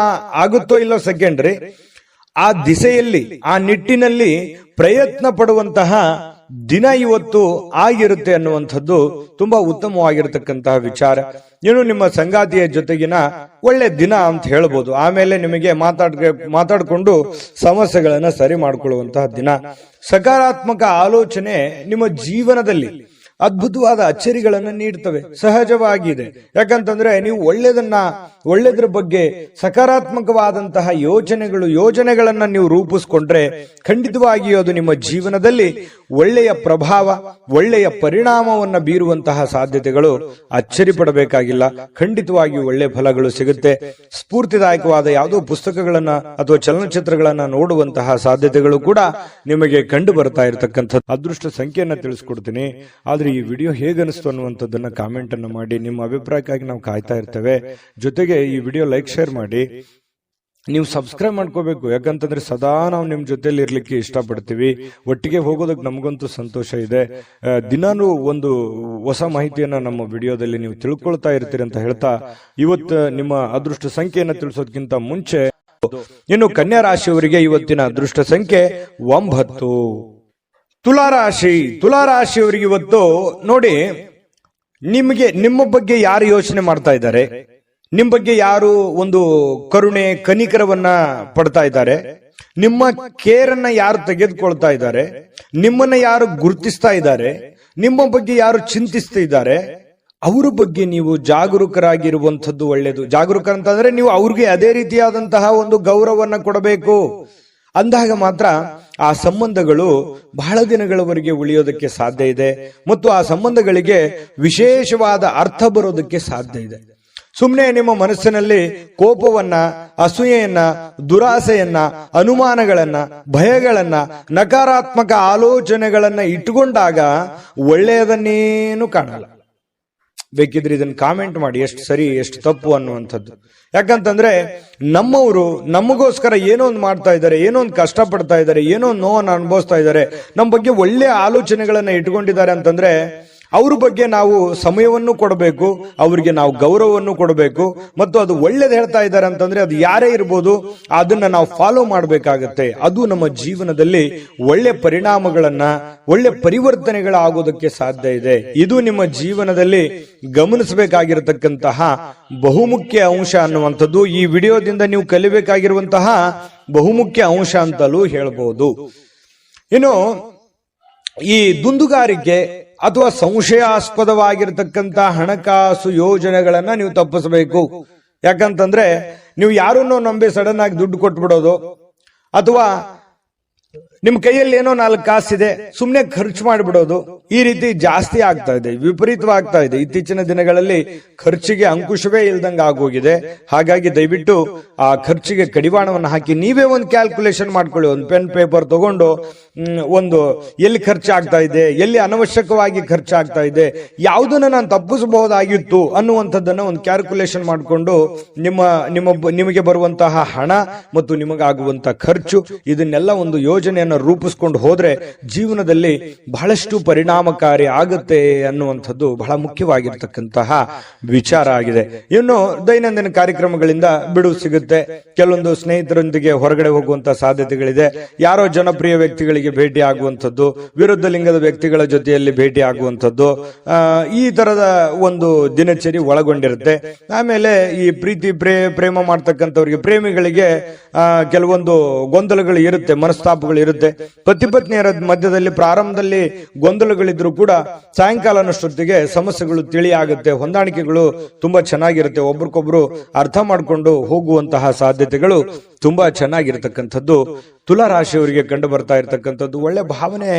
ಆಗುತ್ತೋ ಇಲ್ಲೋ ಸೆಕೆಂಡ್ರಿ, ಆ ದಿಸೆಯಲ್ಲಿ ಆ ನಿಟ್ಟಿನಲ್ಲಿ ಪ್ರಯತ್ನ ಪಡುವಂತಹ ದಿನ ಇವತ್ತು ಆಗಿರುತ್ತೆ ಅನ್ನುವಂಥದ್ದು ತುಂಬಾ ಉತ್ತಮವಾಗಿರತಕ್ಕಂತಹ ವಿಚಾರ. ಇನ್ನು ನಿಮ್ಮ ಸಂಗಾತಿಯ ಜೊತೆಗಿನ ಒಳ್ಳೆ ದಿನ ಅಂತ ಹೇಳ್ಬೋದು. ಆಮೇಲೆ ನಿಮಗೆ ಮಾತಾಡ್ಕೊಂಡು ಸಮಸ್ಯೆಗಳನ್ನ ಸರಿ ಮಾಡ್ಕೊಳ್ಳುವಂತಹ ದಿನ. ಸಕಾರಾತ್ಮಕ ಆಲೋಚನೆ ನಿಮ್ಮ ಜೀವನದಲ್ಲಿ ಅದ್ಭುತವಾದ ಅಚ್ಚರಿಗಳನ್ನು ನೀಡ್ತವೆ. ಸಹಜವಾಗಿದೆ. ಯಾಕಂತಂದ್ರೆ ನೀವು ಒಳ್ಳೆದ್ರ ಬಗ್ಗೆ ಸಕಾರಾತ್ಮಕವಾದಂತಹ ಯೋಜನೆಗಳನ್ನ ನೀವು ರೂಪಿಸ್ಕೊಂಡ್ರೆ ಖಂಡಿತವಾಗಿಯೂ ಅದು ನಿಮ್ಮ ಜೀವನದಲ್ಲಿ ಒಳ್ಳೆಯ ಪ್ರಭಾವ, ಒಳ್ಳೆಯ ಪರಿಣಾಮವನ್ನ ಬೀರುವಂತಹ ಸಾಧ್ಯತೆಗಳು ಅಚ್ಚರಿ ಪಡಬೇಕಾಗಿಲ್ಲ. ಖಂಡಿತವಾಗಿಯೂ ಒಳ್ಳೆ ಫಲಗಳು ಸಿಗುತ್ತೆ. ಸ್ಫೂರ್ತಿದಾಯಕವಾದ ಯಾವುದೋ ಪುಸ್ತಕಗಳನ್ನ ಅಥವಾ ಚಲನಚಿತ್ರಗಳನ್ನ ನೋಡುವಂತಹ ಸಾಧ್ಯತೆಗಳು ಕೂಡ ನಿಮಗೆ ಕಂಡು ಬರ್ತಾ ಇರತಕ್ಕಂಥದ್ದು. ಅದೃಷ್ಟ ಸಂಖ್ಯೆಯನ್ನ ತಿಳಿಸ್ಕೊಡ್ತೀನಿ. ಆದ್ರೆ ಈ ವಿಡಿಯೋ ಹೇಗನಿಸ್ತು ಅನ್ನುವಂಥದ್ದನ್ನ ಕಾಮೆಂಟ್ ಅನ್ನು ಮಾಡಿ. ನಿಮ್ಮ ಅಭಿಪ್ರಾಯಕ್ಕಾಗಿ ನಾವು ಕಾಯ್ತಾ ಇರ್ತೇವೆ. ಜೊತೆಗೆ ಈ ವಿಡಿಯೋ ಲೈಕ್, ಶೇರ್ ಮಾಡಿ. ನೀವು ಸಬ್ಸ್ಕ್ರೈಬ್ ಮಾಡ್ಕೋಬೇಕು. ಯಾಕಂತಂದ್ರೆ ಸದಾ ನಾವು ನಿಮ್ ಜೊತೆಲಿ ಇರ್ಲಿಕ್ಕೆ ಇಷ್ಟಪಡ್ತೀವಿ. ಒಟ್ಟಿಗೆ ಹೋಗೋದಕ್ಕೆ ನಮಗಂತೂ ಸಂತೋಷ ಇದೆ. ದಿನಾನು ಒಂದು ಹೊಸ ಮಾಹಿತಿಯನ್ನ ನಮ್ಮ ವಿಡಿಯೋದಲ್ಲಿ ನೀವು ತಿಳ್ಕೊಳ್ತಾ ಇರ್ತೀರಿ ಅಂತ ಹೇಳ್ತಾ, ಇವತ್ತು ನಿಮ್ಮ ಅದೃಷ್ಟ ಸಂಖ್ಯೆಯನ್ನ ತಿಳಿಸೋದಕ್ಕಿಂತ ಮುಂಚೆ ಇನ್ನು ಕನ್ಯಾ ರಾಶಿಯವರಿಗೆ ಇವತ್ತಿನ ಅದೃಷ್ಟ ಸಂಖ್ಯೆ 9. ತುಲಾರಾಶಿಯವರಿಗೆ ಇವತ್ತು ನೋಡಿ, ನಿಮ್ಮ ಬಗ್ಗೆ ಯಾರು ಯೋಚನೆ ಮಾಡ್ತಾ ಇದ್ದಾರೆ, ನಿಮ್ಮ ಬಗ್ಗೆ ಯಾರು ಒಂದು ಕರುಣೆ ಕನಿಕರವನ್ನ ಪಡ್ತಾ ಇದ್ದಾರೆ, ನಿಮ್ಮ ಕೇರನ್ನ ಯಾರು ತೆಗೆದುಕೊಳ್ತಾ ಇದ್ದಾರೆ, ನಿಮ್ಮನ್ನ ಯಾರು ಗುರುತಿಸ್ತಾ ಇದ್ದಾರೆ, ನಿಮ್ಮ ಬಗ್ಗೆ ಯಾರು ಚಿಂತಿಸ್ತಾ ಇದ್ದಾರೆ, ಅವರ ಬಗ್ಗೆ ನೀವು ಜಾಗರೂಕರಾಗಿರುವಂಥದ್ದು ಒಳ್ಳೆಯದು. ಜಾಗರೂಕ ಅಂತಂದ್ರೆ ನೀವು ಅವ್ರಿಗೆ ಅದೇ ರೀತಿಯಾದಂತಹ ಒಂದು ಗೌರವವನ್ನ ಕೊಡಬೇಕು. ಅಂದಾಗ ಮಾತ್ರ ಆ ಸಂಬಂಧಗಳು ಬಹಳ ದಿನಗಳವರೆಗೆ ಉಳಿಯೋದಕ್ಕೆ ಸಾಧ್ಯ ಇದೆ ಮತ್ತು ಆ ಸಂಬಂಧಗಳಿಗೆ ವಿಶೇಷವಾದ ಅರ್ಥ ಬರೋದಕ್ಕೆ ಸಾಧ್ಯ ಇದೆ. ಸುಮ್ಮನೆ ನಿಮ್ಮ ಮನಸ್ಸಿನಲ್ಲಿ ಕೋಪವನ್ನ, ಅಸೂಯೆಯನ್ನ, ದುರಾಸೆಯನ್ನ, ಅನುಮಾನಗಳನ್ನ, ಭಯಗಳನ್ನ, ನಕಾರಾತ್ಮಕ ಆಲೋಚನೆಗಳನ್ನ ಇಟ್ಟುಕೊಂಡಾಗ ಒಳ್ಳೆಯದನ್ನೇನು ಕಾಣಲ್ಲ. ಬೇಕಿದ್ರೆ ಇದನ್ನ ಕಾಮೆಂಟ್ ಮಾಡಿ, ಎಷ್ಟು ಸರಿ ಎಷ್ಟು ತಪ್ಪು ಅನ್ನುವಂಥದ್ದು. ಯಾಕಂತಂದ್ರೆ ನಮ್ಮವರು ನಮಗೋಸ್ಕರ ಏನೋ ಒಂದು ಮಾಡ್ತಾ ಇದ್ದಾರೆ, ಏನೋ ಒಂದು ಕಷ್ಟ ಪಡ್ತಾ ಇದ್ದಾರೆ, ಏನೋ ಒಂದು ನೋವನ್ನು ಅನುಭವಿಸ್ತಾ ಇದ್ದಾರೆ, ನಮ್ಮ ಬಗ್ಗೆ ಒಳ್ಳೆ ಆಲೋಚನೆಗಳನ್ನ ಇಟ್ಕೊಂಡಿದ್ದಾರೆ ಅಂತಂದ್ರೆ ಅವ್ರ ಬಗ್ಗೆ ನಾವು ಸಮಯವನ್ನು ಕೊಡಬೇಕು, ಅವರಿಗೆ ನಾವು ಗೌರವವನ್ನು ಕೊಡಬೇಕು. ಮತ್ತು ಅದು ಒಳ್ಳೇದು ಹೇಳ್ತಾ ಇದ್ದಾರೆ ಅಂತಂದ್ರೆ ಅದು ಯಾರೇ ಇರ್ಬೋದು, ಅದನ್ನ ನಾವು ಫಾಲೋ ಮಾಡಬೇಕಾಗತ್ತೆ. ಅದು ನಮ್ಮ ಜೀವನದಲ್ಲಿ ಒಳ್ಳೆ ಪರಿಣಾಮಗಳನ್ನ, ಒಳ್ಳೆ ಪರಿವರ್ತನೆಗಳಾಗೋದಕ್ಕೆ ಸಾಧ್ಯ ಇದೆ. ಇದು ನಿಮ್ಮ ಜೀವನದಲ್ಲಿ ಗಮನಿಸಬೇಕಾಗಿರತಕ್ಕಂತಹ ಬಹುಮುಖ್ಯ ಅಂಶ ಅನ್ನುವಂಥದ್ದು ಈ ವಿಡಿಯೋದಿಂದ ನೀವು ಕಲಿಬೇಕಾಗಿರುವಂತಹ ಬಹುಮುಖ್ಯ ಅಂಶ ಅಂತಲೂ ಹೇಳ್ಬೋದು. ಇನ್ನು ಈ ದುಂದುಗಾರಿಕೆ ಅಥವಾ ಸಂಶಯಾಸ್ಪದವಾಗಿರತಕ್ಕಂತ ಹಣಕಾಸು ಯೋಜನೆಗಳನ್ನ ನೀವು ತಪ್ಪಿಸಬೇಕು. ಯಾಕಂತಂದ್ರೆ ನೀವು ಯಾರನ್ನೋ ನಂಬಿ ಸಡನ್ ಆಗಿ ದುಡ್ಡು ಕೊಟ್ಬಿಡೋದು, ಅಥವಾ ನಿಮ್ ಕೈಯಲ್ಲಿ ಏನೋ 4 ಕಾಸಿದೆ ಸುಮ್ನೆ ಖರ್ಚು ಮಾಡಿಬಿಡೋದು, ಈ ರೀತಿ ಜಾಸ್ತಿ ಆಗ್ತಾ ಇದೆ, ವಿಪರೀತವಾಗ್ತಾ ಇದೆ. ಇತ್ತೀಚಿನ ದಿನಗಳಲ್ಲಿ ಖರ್ಚಿಗೆ ಅಂಕುಶವೇ ಇಲ್ದಂಗೆ ಆಗೋಗಿದೆ. ಹಾಗಾಗಿ ದಯವಿಟ್ಟು ಆ ಖರ್ಚಿಗೆ ಕಡಿವಾಣವನ್ನು ಹಾಕಿ ನೀವೇ ಒಂದು ಕ್ಯಾಲ್ಕುಲೇಷನ್ ಮಾಡ್ಕೊಳ್ಳಿ. ಒಂದು ಪೆನ್ ಪೇಪರ್ ತಗೊಂಡು ಒಂದು ಎಲ್ಲಿ ಖರ್ಚಾಗ್ತಾ ಇದೆ, ಎಲ್ಲಿ ಅನವಶ್ಯಕವಾಗಿ ಖರ್ಚಾಗ್ತಾ ಇದೆ, ಯಾವುದನ್ನ ನಾನು ತಪ್ಪಿಸಬಹುದಾಗಿತ್ತು ಅನ್ನುವಂಥದ್ದನ್ನ ಒಂದು ಕ್ಯಾಲ್ಕುಲೇಷನ್ ಮಾಡಿಕೊಂಡು ನಿಮಗೆ ಬರುವಂತಹ ಹಣ ಮತ್ತು ನಿಮಗಾಗುವಂತಹ ಖರ್ಚು ಇದನ್ನೆಲ್ಲ ಒಂದು ಯೋಜನೆಯನ್ನು ರೂಪಿಸ್ಕೊಂಡು ಹೋದ್ರೆ ಜೀವನದಲ್ಲಿ ಬಹಳಷ್ಟು ಪರಿಣಾಮಕಾರಿ ಆಗುತ್ತೆ ಅನ್ನುವಂಥದ್ದು ಬಹಳ ಮುಖ್ಯವಾಗಿರ್ತಕ್ಕಂತಹ ವಿಚಾರ ಆಗಿದೆ. ಇನ್ನು ದೈನಂದಿನ ಕಾರ್ಯಕ್ರಮಗಳಿಂದ ಬಿಡುವು ಸಿಗುತ್ತೆ. ಕೆಲವೊಂದು ಸ್ನೇಹಿತರೊಂದಿಗೆ ಹೊರಗಡೆ ಹೋಗುವಂತಹ ಸಾಧ್ಯತೆಗಳಿದೆ. ಯಾರೋ ಜನಪ್ರಿಯ ವ್ಯಕ್ತಿಗಳಿಗೆ ಭೇಟಿ ಆಗುವಂಥದ್ದು, ವಿರುದ್ಧ ಲಿಂಗದ ವ್ಯಕ್ತಿಗಳ ಜೊತೆಯಲ್ಲಿ ಭೇಟಿ ಆಗುವಂಥದ್ದು, ಈ ತರದ ಒಂದು ದಿನಚರಿ ಒಳಗೊಂಡಿರುತ್ತೆ. ಆಮೇಲೆ ಈ ಪ್ರೀತಿ ಪ್ರೇಮ ಮಾಡ್ತಕ್ಕಂಥವ್ರಿಗೆ, ಪ್ರೇಮಿಗಳಿಗೆ ಕೆಲವೊಂದು ಗೊಂದಲಗಳು ಇರುತ್ತೆ, ಮನಸ್ತಾಪಗಳು ಇರುತ್ತೆ. ಇರುತ್ತೆ. ಪತಿ ಪತ್ನಿಯರ ಮಧ್ಯದಲ್ಲಿ ಪ್ರಾರಂಭದಲ್ಲಿ ಗೊಂದಲಗಳಿದ್ರು ಕೂಡ ಸಾಯಂಕಾಲನಷ್ಟೊತ್ತಿಗೆ ಸಮಸ್ಯೆಗಳು ತಿಳಿಯಾಗುತ್ತೆ, ಹೊಂದಾಣಿಕೆಗಳು ತುಂಬಾ ಚೆನ್ನಾಗಿರುತ್ತೆ, ಒಬ್ರಿಗೊಬ್ರು ಅರ್ಥ ಮಾಡ್ಕೊಂಡು ಹೋಗುವಂತಹ ಸಾಧ್ಯತೆಗಳು ತುಂಬಾ ಚೆನ್ನಾಗಿರ್ತಕ್ಕಂಥದ್ದು ತುಲಾ ರಾಶಿಯವರಿಗೆ ಕಂಡು ಬರ್ತಾ ಇರತಕ್ಕಂಥದ್ದು. ಒಳ್ಳೆ ಭಾವನೆ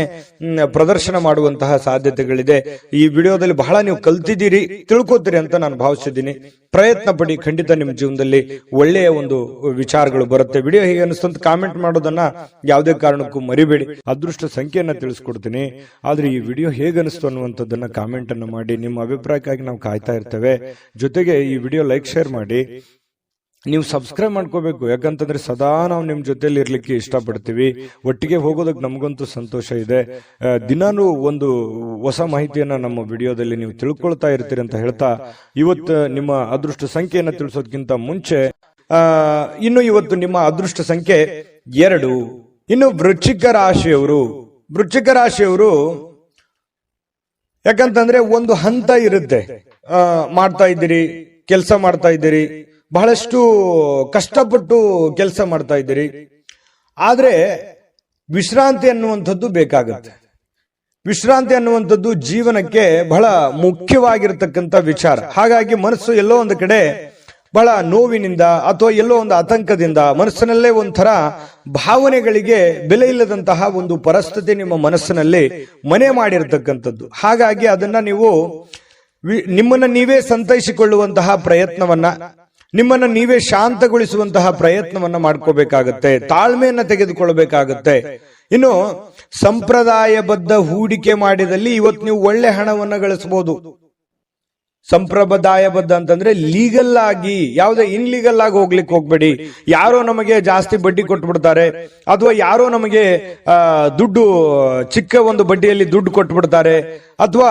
ಪ್ರದರ್ಶನ ಮಾಡುವಂತಹ ಸಾಧ್ಯತೆಗಳಿದೆ. ಈ ವಿಡಿಯೋದಲ್ಲಿ ಬಹಳ ನೀವು ಕಲ್ತಿದ್ದೀರಿ, ತಿಳ್ಕೊತೀರಿ ಅಂತ ನಾನು ಭಾವಿಸಿದ್ದೀನಿ. ಪ್ರಯತ್ನ ಪಡಿ, ಖಂಡಿತ ನಿಮ್ಮ ಜೀವನದಲ್ಲಿ ಒಳ್ಳೆಯ ಒಂದು ವಿಚಾರಗಳು ಬರುತ್ತೆ. ವಿಡಿಯೋ ಹೇಗೆ ಅನಿಸ್ತು ಅಂತ ಕಾಮೆಂಟ್ ಮಾಡೋದನ್ನ ಯಾವುದೇ ಕಾರಣಕ್ಕೂ ಮರಿಬೇಡಿ. ಅದೃಷ್ಟ ಸಂಖ್ಯೆಯನ್ನ ತಿಳಿಸ್ಕೊಡ್ತೀನಿ, ಆದ್ರೆ ಈ ವಿಡಿಯೋ ಹೇಗೆ ಅನಿಸ್ತು ಅನ್ನುವಂಥದ್ದನ್ನ ಕಾಮೆಂಟ್ ಅನ್ನು ಮಾಡಿ. ನಿಮ್ಮ ಅಭಿಪ್ರಾಯಕ್ಕಾಗಿ ನಾವು ಕಾಯ್ತಾ ಇರ್ತೇವೆ. ಜೊತೆಗೆ ಈ ವಿಡಿಯೋ ಲೈಕ್ ಶೇರ್ ಮಾಡಿ. ನೀವು ಸಬ್ಸ್ಕ್ರೈಬ್ ಮಾಡ್ಕೋಬೇಕು, ಯಾಕಂತಂದ್ರೆ ಸದಾ ನಾವು ನಿಮ್ ಜೊತೆಲಿ ಇರ್ಲಿಕ್ಕೆ ಇಷ್ಟಪಡ್ತೀವಿ. ಒಟ್ಟಿಗೆ ಹೋಗೋದಕ್ಕೆ ನಮಗಂತೂ ಸಂತೋಷ ಇದೆ. ದಿನಾನು ಒಂದು ಹೊಸ ಮಾಹಿತಿಯನ್ನ ನಮ್ಮ ವಿಡಿಯೋದಲ್ಲಿ ನೀವು ತಿಳ್ಕೊಳ್ತಾ ಇರ್ತೀರಿ ಅಂತ ಹೇಳ್ತಾ, ಇವತ್ತು ನಿಮ್ಮ ಅದೃಷ್ಟ ಸಂಖ್ಯೆಯನ್ನ ತಿಳಿಸೋದಕ್ಕಿಂತ ಮುಂಚೆ ಇವತ್ತು ನಿಮ್ಮ ಅದೃಷ್ಟ ಸಂಖ್ಯೆ 2. ಇನ್ನು ವೃಶ್ಚಿಕ ರಾಶಿಯವರು ಯಾಕಂತಂದ್ರೆ ಒಂದು ಹಂತ ಇರುತ್ತೆ, ಮಾಡ್ತಾ ಇದ್ದೀರಿ, ಕೆಲಸ ಮಾಡ್ತಾ ಇದ್ದೀರಿ, ಬಹಳಷ್ಟು ಕಷ್ಟಪಟ್ಟು ಕೆಲಸ ಮಾಡ್ತಾ ಇದ್ದೀರಿ, ಆದ್ರೆ ವಿಶ್ರಾಂತಿ ಅನ್ನುವಂಥದ್ದು ಬೇಕಾಗುತ್ತೆ. ವಿಶ್ರಾಂತಿ ಅನ್ನುವಂಥದ್ದು ಜೀವನಕ್ಕೆ ಬಹಳ ಮುಖ್ಯವಾಗಿರತಕ್ಕಂಥ ವಿಚಾರ. ಹಾಗಾಗಿ ಮನಸ್ಸು ಎಲ್ಲೋ ಒಂದು ಕಡೆ ಬಹಳ ನೋವಿನಿಂದ ಅಥವಾ ಎಲ್ಲೋ ಒಂದು ಆತಂಕದಿಂದ ಮನಸ್ಸಿನಲ್ಲೇ ಒಂಥರ ಭಾವನೆಗಳಿಗೆ ಬೆಲೆ ಇಲ್ಲದಂತಹ ಒಂದು ಪರಿಸ್ಥಿತಿ ನಿಮ್ಮ ಮನಸ್ಸಿನಲ್ಲಿ ಮನೆ ಮಾಡಿರ್ತಕ್ಕಂಥದ್ದು. ಹಾಗಾಗಿ ಅದನ್ನ ನೀವು ನಿಮ್ಮನ್ನ ನೀವೇ ಸಂತೈಸಿಕೊಳ್ಳುವಂತಹ ಪ್ರಯತ್ನವನ್ನ, ನಿಮ್ಮನ್ನ ನೀವೇ ಶಾಂತಗೊಳಿಸುವಂತಹ ಪ್ರಯತ್ನವನ್ನ ಮಾಡ್ಕೋಬೇಕಾಗತ್ತೆ, ತಾಳ್ಮೆಯನ್ನ ತೆಗೆದುಕೊಳ್ಳಬೇಕಾಗತ್ತೆ. ಇನ್ನು ಸಂಪ್ರದಾಯಬದ್ಧ ಹೂಡಿಕೆ ಮಾಡಿದಲ್ಲಿ ಇವತ್ತು ನೀವು ಒಳ್ಳೆ ಹಣವನ್ನ ಗಳಿಸಬಹುದು. ಸಂಪ್ರದಾಯಬದ್ಧ ಅಂತಂದ್ರೆ ಲೀಗಲ್ ಆಗಿ, ಯಾವುದೇ ಇನ್ಲೀಗಲ್ ಆಗಿ ಹೋಗ್ಲಿಕ್ಕೆ ಹೋಗ್ಬೇಡಿ. ಯಾರೋ ನಮಗೆ ಜಾಸ್ತಿ ಬಡ್ಡಿ ಕೊಟ್ಬಿಡ್ತಾರೆ, ಅಥವಾ ಯಾರೋ ನಮಗೆ ದುಡ್ಡು ಚಿಕ್ಕ ಒಂದು ಬಡ್ಡಿಯಲ್ಲಿ ದುಡ್ಡು ಕೊಟ್ಬಿಡ್ತಾರೆ, ಅಥವಾ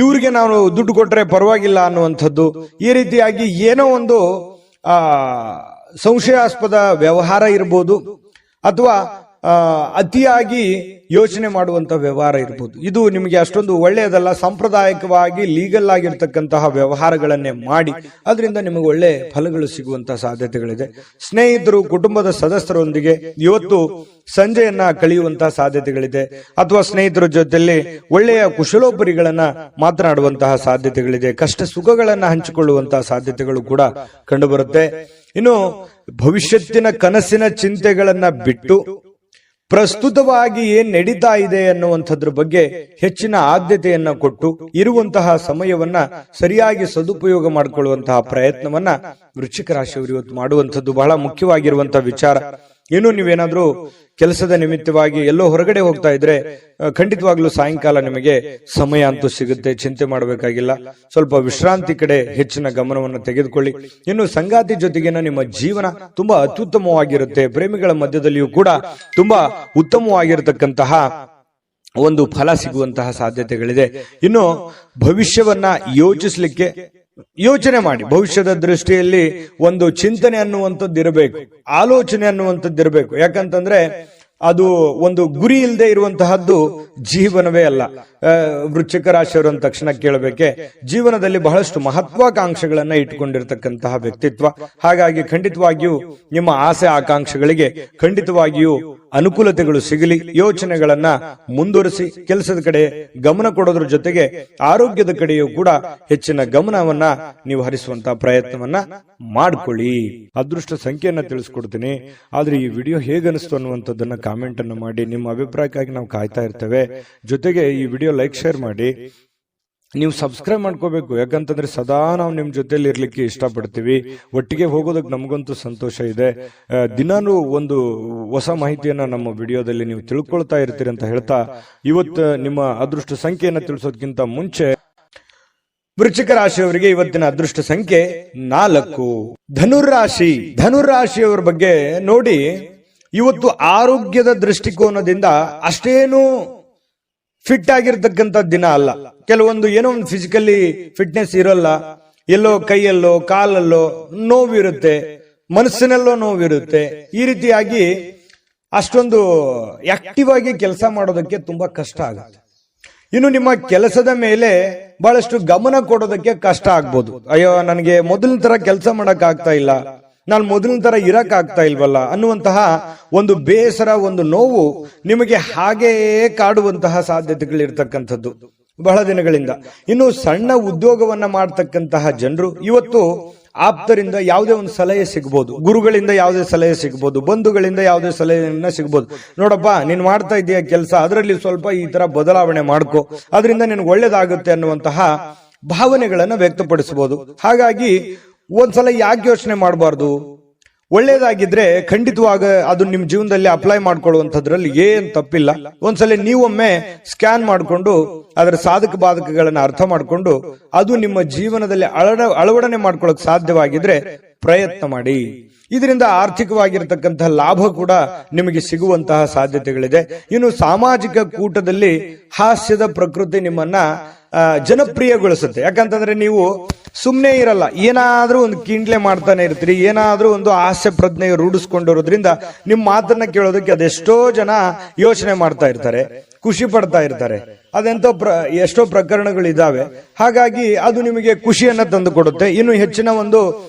ಇವ್ರಿಗೆ ನಾವು ದುಡ್ಡು ಕೊಟ್ರೆ ಪರವಾಗಿಲ್ಲ ಅನ್ನುವಂಥದ್ದು. ಈ ರೀತಿಯಾಗಿ ಏನೋ ಒಂದು ಸಂಶಯಾಸ್ಪದ ವ್ಯವಹಾರ ಇರ್ಬೋದು, ಅಥವಾ ಅತಿಯಾಗಿ ಯೋಚನೆ ಮಾಡುವಂತ ವ್ಯವಹಾರ ಇರ್ಬೋದು. ಇದು ನಿಮಗೆ ಅಷ್ಟೊಂದು ಒಳ್ಳೆಯದಲ್ಲ. ಸಾಂಪ್ರದಾಯಿಕವಾಗಿ ಲೀಗಲ್ ಆಗಿರ್ತಕ್ಕಂತಹ ವ್ಯವಹಾರಗಳನ್ನೇ ಮಾಡಿ, ಅದರಿಂದ ನಿಮಗೆ ಒಳ್ಳೆ ಫಲಗಳು ಸಿಗುವಂತಹ ಸಾಧ್ಯತೆಗಳಿದೆ. ಸ್ನೇಹಿತರು, ಕುಟುಂಬದ ಸದಸ್ಯರೊಂದಿಗೆ ಇವತ್ತು ಸಂಜೆಯನ್ನ ಕಳೆಯುವಂತಹ ಸಾಧ್ಯತೆಗಳಿದೆ, ಅಥವಾ ಸ್ನೇಹಿತರ ಜೊತೆಯಲ್ಲಿ ಒಳ್ಳೆಯ ಕುಶಲೋಪರಿಗಳನ್ನ ಮಾತನಾಡುವಂತಹ ಸಾಧ್ಯತೆಗಳಿದೆ. ಕಷ್ಟ ಸುಖಗಳನ್ನ ಹಂಚಿಕೊಳ್ಳುವಂತಹ ಸಾಧ್ಯತೆಗಳು ಕೂಡ ಕಂಡುಬರುತ್ತೆ. ಇನ್ನು ಭವಿಷ್ಯತ್ತಿನ ಕನಸಿನ ಚಿಂತೆಗಳನ್ನ ಬಿಟ್ಟು ಪ್ರಸ್ತುತವಾಗಿ ಏನ್ ನಡೀತಾ ಇದೆ ಅನ್ನುವಂಥದ್ರ ಬಗ್ಗೆ ಹೆಚ್ಚಿನ ಆದ್ಯತೆಯನ್ನ ಕೊಟ್ಟು ಇರುವಂತಹ ಸಮಯವನ್ನ ಸರಿಯಾಗಿ ಸದುಪಯೋಗ ಮಾಡಿಕೊಳ್ಳುವಂತಹ ಪ್ರಯತ್ನವನ್ನ ವೃಶ್ಚಿಕ ರಾಶಿಯವರು ಇವತ್ತು ಮಾಡುವಂಥದ್ದು ಬಹಳ ಮುಖ್ಯವಾಗಿರುವಂತಹ ವಿಚಾರ. ಇನ್ನು ನೀವೇನಾದ್ರೂ ಕೆಲಸದ ನಿಮಿತ್ತವಾಗಿ ಎಲ್ಲೋ ಹೊರಗಡೆ ಹೋಗ್ತಾ ಇದ್ರೆ ಖಂಡಿತವಾಗ್ಲೂ ಸಾಯಂಕಾಲ ನಿಮಗೆ ಸಮಯ ಅಂತೂ ಸಿಗುತ್ತೆ, ಚಿಂತೆ ಮಾಡಬೇಕಾಗಿಲ್ಲ. ಸ್ವಲ್ಪ ವಿಶ್ರಾಂತಿ ಕಡೆ ಹೆಚ್ಚಿನ ಗಮನವನ್ನು ತೆಗೆದುಕೊಳ್ಳಿ. ಇನ್ನು ಸಂಗಾತಿ ಜೊತೆಗಿನ ನಿಮ್ಮ ಜೀವನ ತುಂಬಾ ಅತ್ಯುತ್ತಮವಾಗಿರುತ್ತೆ. ಪ್ರೇಮಿಗಳ ಮಧ್ಯದಲ್ಲಿಯೂ ಕೂಡ ತುಂಬಾ ಉತ್ತಮವಾಗಿರತಕ್ಕಂತಹ ಒಂದು ಫಲ ಸಿಗುವಂತಹ ಸಾಧ್ಯತೆಗಳಿದೆ. ಇನ್ನು ಭವಿಷ್ಯವನ್ನ ಯೋಚಿಸ್ಲಿಕ್ಕೆ ಯೋಚನೆ ಮಾಡಿ. ಭವಿಷ್ಯದ ದೃಷ್ಟಿಯಲ್ಲಿ ಒಂದು ಚಿಂತನೆ ಅನ್ನುವಂಥದ್ದು ಇರಬೇಕು, ಆಲೋಚನೆ ಅನ್ನುವಂಥದ್ದು ಇರಬೇಕು. ಯಾಕಂತಂದ್ರೆ ಅದು ಒಂದು ಗುರಿ ಇಲ್ಲದೆ ಇರುವಂತಹದ್ದು ಜೀವನವೇ ಅಲ್ಲ. ವೃಶ್ಚಿಕ ರಾಶಿಯವರು ಅಂದ ತಕ್ಷಣ ಕೇಳಬೇಕೆ, ಜೀವನದಲ್ಲಿ ಬಹಳಷ್ಟು ಮಹತ್ವಾಕಾಂಕ್ಷೆಗಳನ್ನ ಇಟ್ಟುಕೊಂಡಿರ್ತಕ್ಕಂತಹ ವ್ಯಕ್ತಿತ್ವ. ಹಾಗಾಗಿ ಖಂಡಿತವಾಗಿಯೂ ನಿಮ್ಮ ಆಸೆ ಆಕಾಂಕ್ಷೆಗಳಿಗೆ ಖಂಡಿತವಾಗಿಯೂ ಅನುಕೂಲತೆಗಳು ಸಿಗಲಿ. ಯೋಚನೆಗಳನ್ನ ಮುಂದುವರಿಸಿ ಕೆಲಸದ ಕಡೆ ಗಮನ ಕೊಡೋದ್ರ ಜೊತೆಗೆ ಆರೋಗ್ಯದ ಕಡೆಯೂ ಕೂಡ ಹೆಚ್ಚಿನ ಗಮನವನ್ನ ನೀವು ಹರಿಸುವಂತಹ ಪ್ರಯತ್ನವನ್ನ ಮಾಡ್ಕೊಳ್ಳಿ. ಅದೃಷ್ಟ ಸಂಖ್ಯೆಯನ್ನ ತಿಳಿಸ್ಕೊಡ್ತೀನಿ, ಆದ್ರೆ ಈ ವಿಡಿಯೋ ಹೇಗೆ ಅನಿಸ್ತು ಅನ್ನುವಂಥದ್ದನ್ನ ಕಾಮೆಂಟ್ ಅನ್ನು ಮಾಡಿ. ನಿಮ್ಮ ಅಭಿಪ್ರಾಯಕ್ಕಾಗಿ ನಾವು ಕಾಯ್ತಾ ಇರ್ತೇವೆ. ಜೊತೆಗೆ ಈ ವಿಡಿಯೋ ಲೈಕ್ ಶೇರ್ ಮಾಡಿ. ನೀವು ಸಬ್ಸ್ಕ್ರೈಬ್ ಮಾಡ್ಕೋಬೇಕು, ಯಾಕಂತಂದ್ರೆ ಸದಾ ನಾವು ನಿಮ್ ಜೊತೆಲಿ ಇರ್ಲಿಕ್ಕೆ ಇಷ್ಟಪಡ್ತೀವಿ. ಒಟ್ಟಿಗೆ ಹೋಗೋದಕ್ಕೆ ನಮಗಂತೂ ಸಂತೋಷ ಇದೆ. ದಿನಾನು ಒಂದು ಹೊಸ ಮಾಹಿತಿಯನ್ನ ನಮ್ಮ ವಿಡಿಯೋದಲ್ಲಿ ನೀವು ತಿಳ್ಕೊಳ್ತಾ ಇರ್ತೀರಿ ಅಂತ ಹೇಳ್ತಾ, ಇವತ್ತು ನಿಮ್ಮ ಅದೃಷ್ಟ ಸಂಖ್ಯೆಯನ್ನ ತಿಳಿಸೋದಕ್ಕಿಂತ ಮುಂಚೆ ವೃಶ್ಚಿಕ ರಾಶಿಯವರಿಗೆ ಇವತ್ತಿನ ಅದೃಷ್ಟ ಸಂಖ್ಯೆ 4. ಧನುರಾಶಿಯವರ ಬಗ್ಗೆ ನೋಡಿ, ಇವತ್ತು ಆರೋಗ್ಯದ ದೃಷ್ಟಿಕೋನದಿಂದ ಅಷ್ಟೇನು ಫಿಟ್ ಆಗಿರ್ತಕ್ಕಂಥ ದಿನ ಅಲ್ಲ. ಕೆಲವೊಂದು ಏನೋ ಒಂದು ಫಿಸಿಕಲಿ ಫಿಟ್ನೆಸ್ ಇರೋಲ್ಲ, ಎಲ್ಲೋ ಕೈಯಲ್ಲೋ ಕಾಲಲ್ಲೋ ನೋವಿರುತ್ತೆ, ಮನಸ್ಸಿನಲ್ಲೋ ನೋವಿರುತ್ತೆ. ಈ ರೀತಿಯಾಗಿ ಅಷ್ಟೊಂದು ಆಕ್ಟಿವ್ ಆಗಿ ಕೆಲಸ ಮಾಡೋದಕ್ಕೆ ತುಂಬಾ ಕಷ್ಟ ಆಗುತ್ತೆ. ಇನ್ನು ನಿಮ್ಮ ಕೆಲಸದ ಮೇಲೆ ಬಹಳಷ್ಟು ಗಮನ ಕೊಡೋದಕ್ಕೆ ಕಷ್ಟ ಆಗ್ಬೋದು. ಅಯ್ಯೋ, ನನಗೆ ಮೊದಲಿನ ತರ ಕೆಲಸ ಮಾಡಕ್ ಆಗ್ತಾ ಇಲ್ಲ, ನಾನು ಮೊದಲಿನ ತರ ಇರಕ್ ಆಗ್ತಾ ಇಲ್ವಲ್ಲ ಅನ್ನುವಂತಹ ಒಂದು ಬೇಸರ, ಒಂದು ನೋವು ನಿಮಗೆ ಹಾಗೆಯೇ ಕಾಡುವಂತಹ ಸಾಧ್ಯತೆಗಳಿರ್ತಕ್ಕಂಥದ್ದು ಬಹಳ ದಿನಗಳಿಂದ. ಇನ್ನು ಸಣ್ಣ ಉದ್ಯೋಗವನ್ನ ಮಾಡ್ತಕ್ಕಂತಹ ಜನರು ಇವತ್ತು ಆಪ್ತರಿಂದ ಯಾವುದೇ ಒಂದು ಸಲಹೆ ಸಿಗ್ಬೋದು, ಗುರುಗಳಿಂದ ಯಾವುದೇ ಸಲಹೆ ಸಿಗ್ಬೋದು, ಬಂಧುಗಳಿಂದ ಯಾವುದೇ ಸಲಹೆಯನ್ನ ಸಿಗ್ಬೋದು. ನೋಡಪ್ಪ, ನೀನ್ ಮಾಡ್ತಾ ಇದೀಯ ಕೆಲಸ, ಅದರಲ್ಲಿ ಸ್ವಲ್ಪ ಈ ತರ ಬದಲಾವಣೆ ಮಾಡ್ಕೋ, ಅದರಿಂದ ನಿನ್ಗೆ ಒಳ್ಳೇದಾಗುತ್ತೆ ಅನ್ನುವಂತಹ ಭಾವನೆಗಳನ್ನ ವ್ಯಕ್ತಪಡಿಸಬಹುದು. ಹಾಗಾಗಿ ಒಂದ್ಸಲ ಯಾಕೆ ಯೋಚನೆ ಮಾಡಬಾರ್ದು? ಒಳ್ಳೇದಾಗಿದ್ರೆ ಖಂಡಿತವಾಗ ಅದು ನಿಮ್ ಜೀವನದಲ್ಲಿ ಅಪ್ಲೈ ಮಾಡ್ಕೊಳ್ಳುವಂಥದ್ರಲ್ಲಿ ಏನ್ ತಪ್ಪಿಲ್ಲ. ಒಂದ್ಸಲ ನೀವೊಮ್ಮೆ ಸ್ಕ್ಯಾನ್ ಮಾಡಿಕೊಂಡು ಅದರ ಸಾಧಕ ಬಾಧಕಗಳನ್ನ ಅರ್ಥ ಮಾಡಿಕೊಂಡು ಅದು ನಿಮ್ಮ ಜೀವನದಲ್ಲಿ ಅಳವಡನೆ ಮಾಡ್ಕೊಳ್ಳೋಕೆ ಸಾಧ್ಯವಾಗಿದ್ರೆ ಪ್ರಯತ್ನ ಮಾಡಿ. ಇದರಿಂದ ಆರ್ಥಿಕವಾಗಿರತಕ್ಕಂತಹ ಲಾಭ ಕೂಡ ನಿಮಗೆ ಸಿಗುವಂತಹ ಸಾಧ್ಯತೆಗಳಿದೆ. ಇನ್ನು ಸಾಮಾಜಿಕ ಕೂಟದಲ್ಲಿ ಹಾಸ್ಯದ ಪ್ರಕೃತಿ ನಿಮ್ಮನ್ನ ಜನಪ್ರಿಯಗೊಳಿಸುತ್ತೆ. ಯಾಕಂತಂದ್ರೆ ನೀವು ಸುಮ್ಮನೆ ಇರಲ್ಲ, ಏನಾದ್ರೂ ಒಂದು ಕಿಂಡ್ಲೆ ಮಾಡ್ತಾನೆ ಇರ್ತೀರಿ, ಏನಾದ್ರೂ ಒಂದು ಹಾಸ್ಯ ಪ್ರಜ್ಞೆ ರೂಢಿಸ್ಕೊಂಡಿರೋದ್ರಿಂದ ನಿಮ್ಮ ಮಾತನ್ನ ಕೇಳೋದಕ್ಕೆ ಅದೆಷ್ಟೋ ಜನ ಯೋಚನೆ ಮಾಡ್ತಾ ಇರ್ತಾರೆ, ಖುಷಿ ಪಡ್ತಾ ಇರ್ತಾರೆ. ಅದೆಂತೋ ಎಷ್ಟೋ ಪ್ರಕರಣಗಳಿದಾವೆ. ಹಾಗಾಗಿ ಅದು ನಿಮಗೆ ಖುಷಿಯನ್ನ ತಂದು ಕೊಡುತ್ತೆ. ಇನ್ನು ಹೆಚ್ಚಿನ ಒಂದು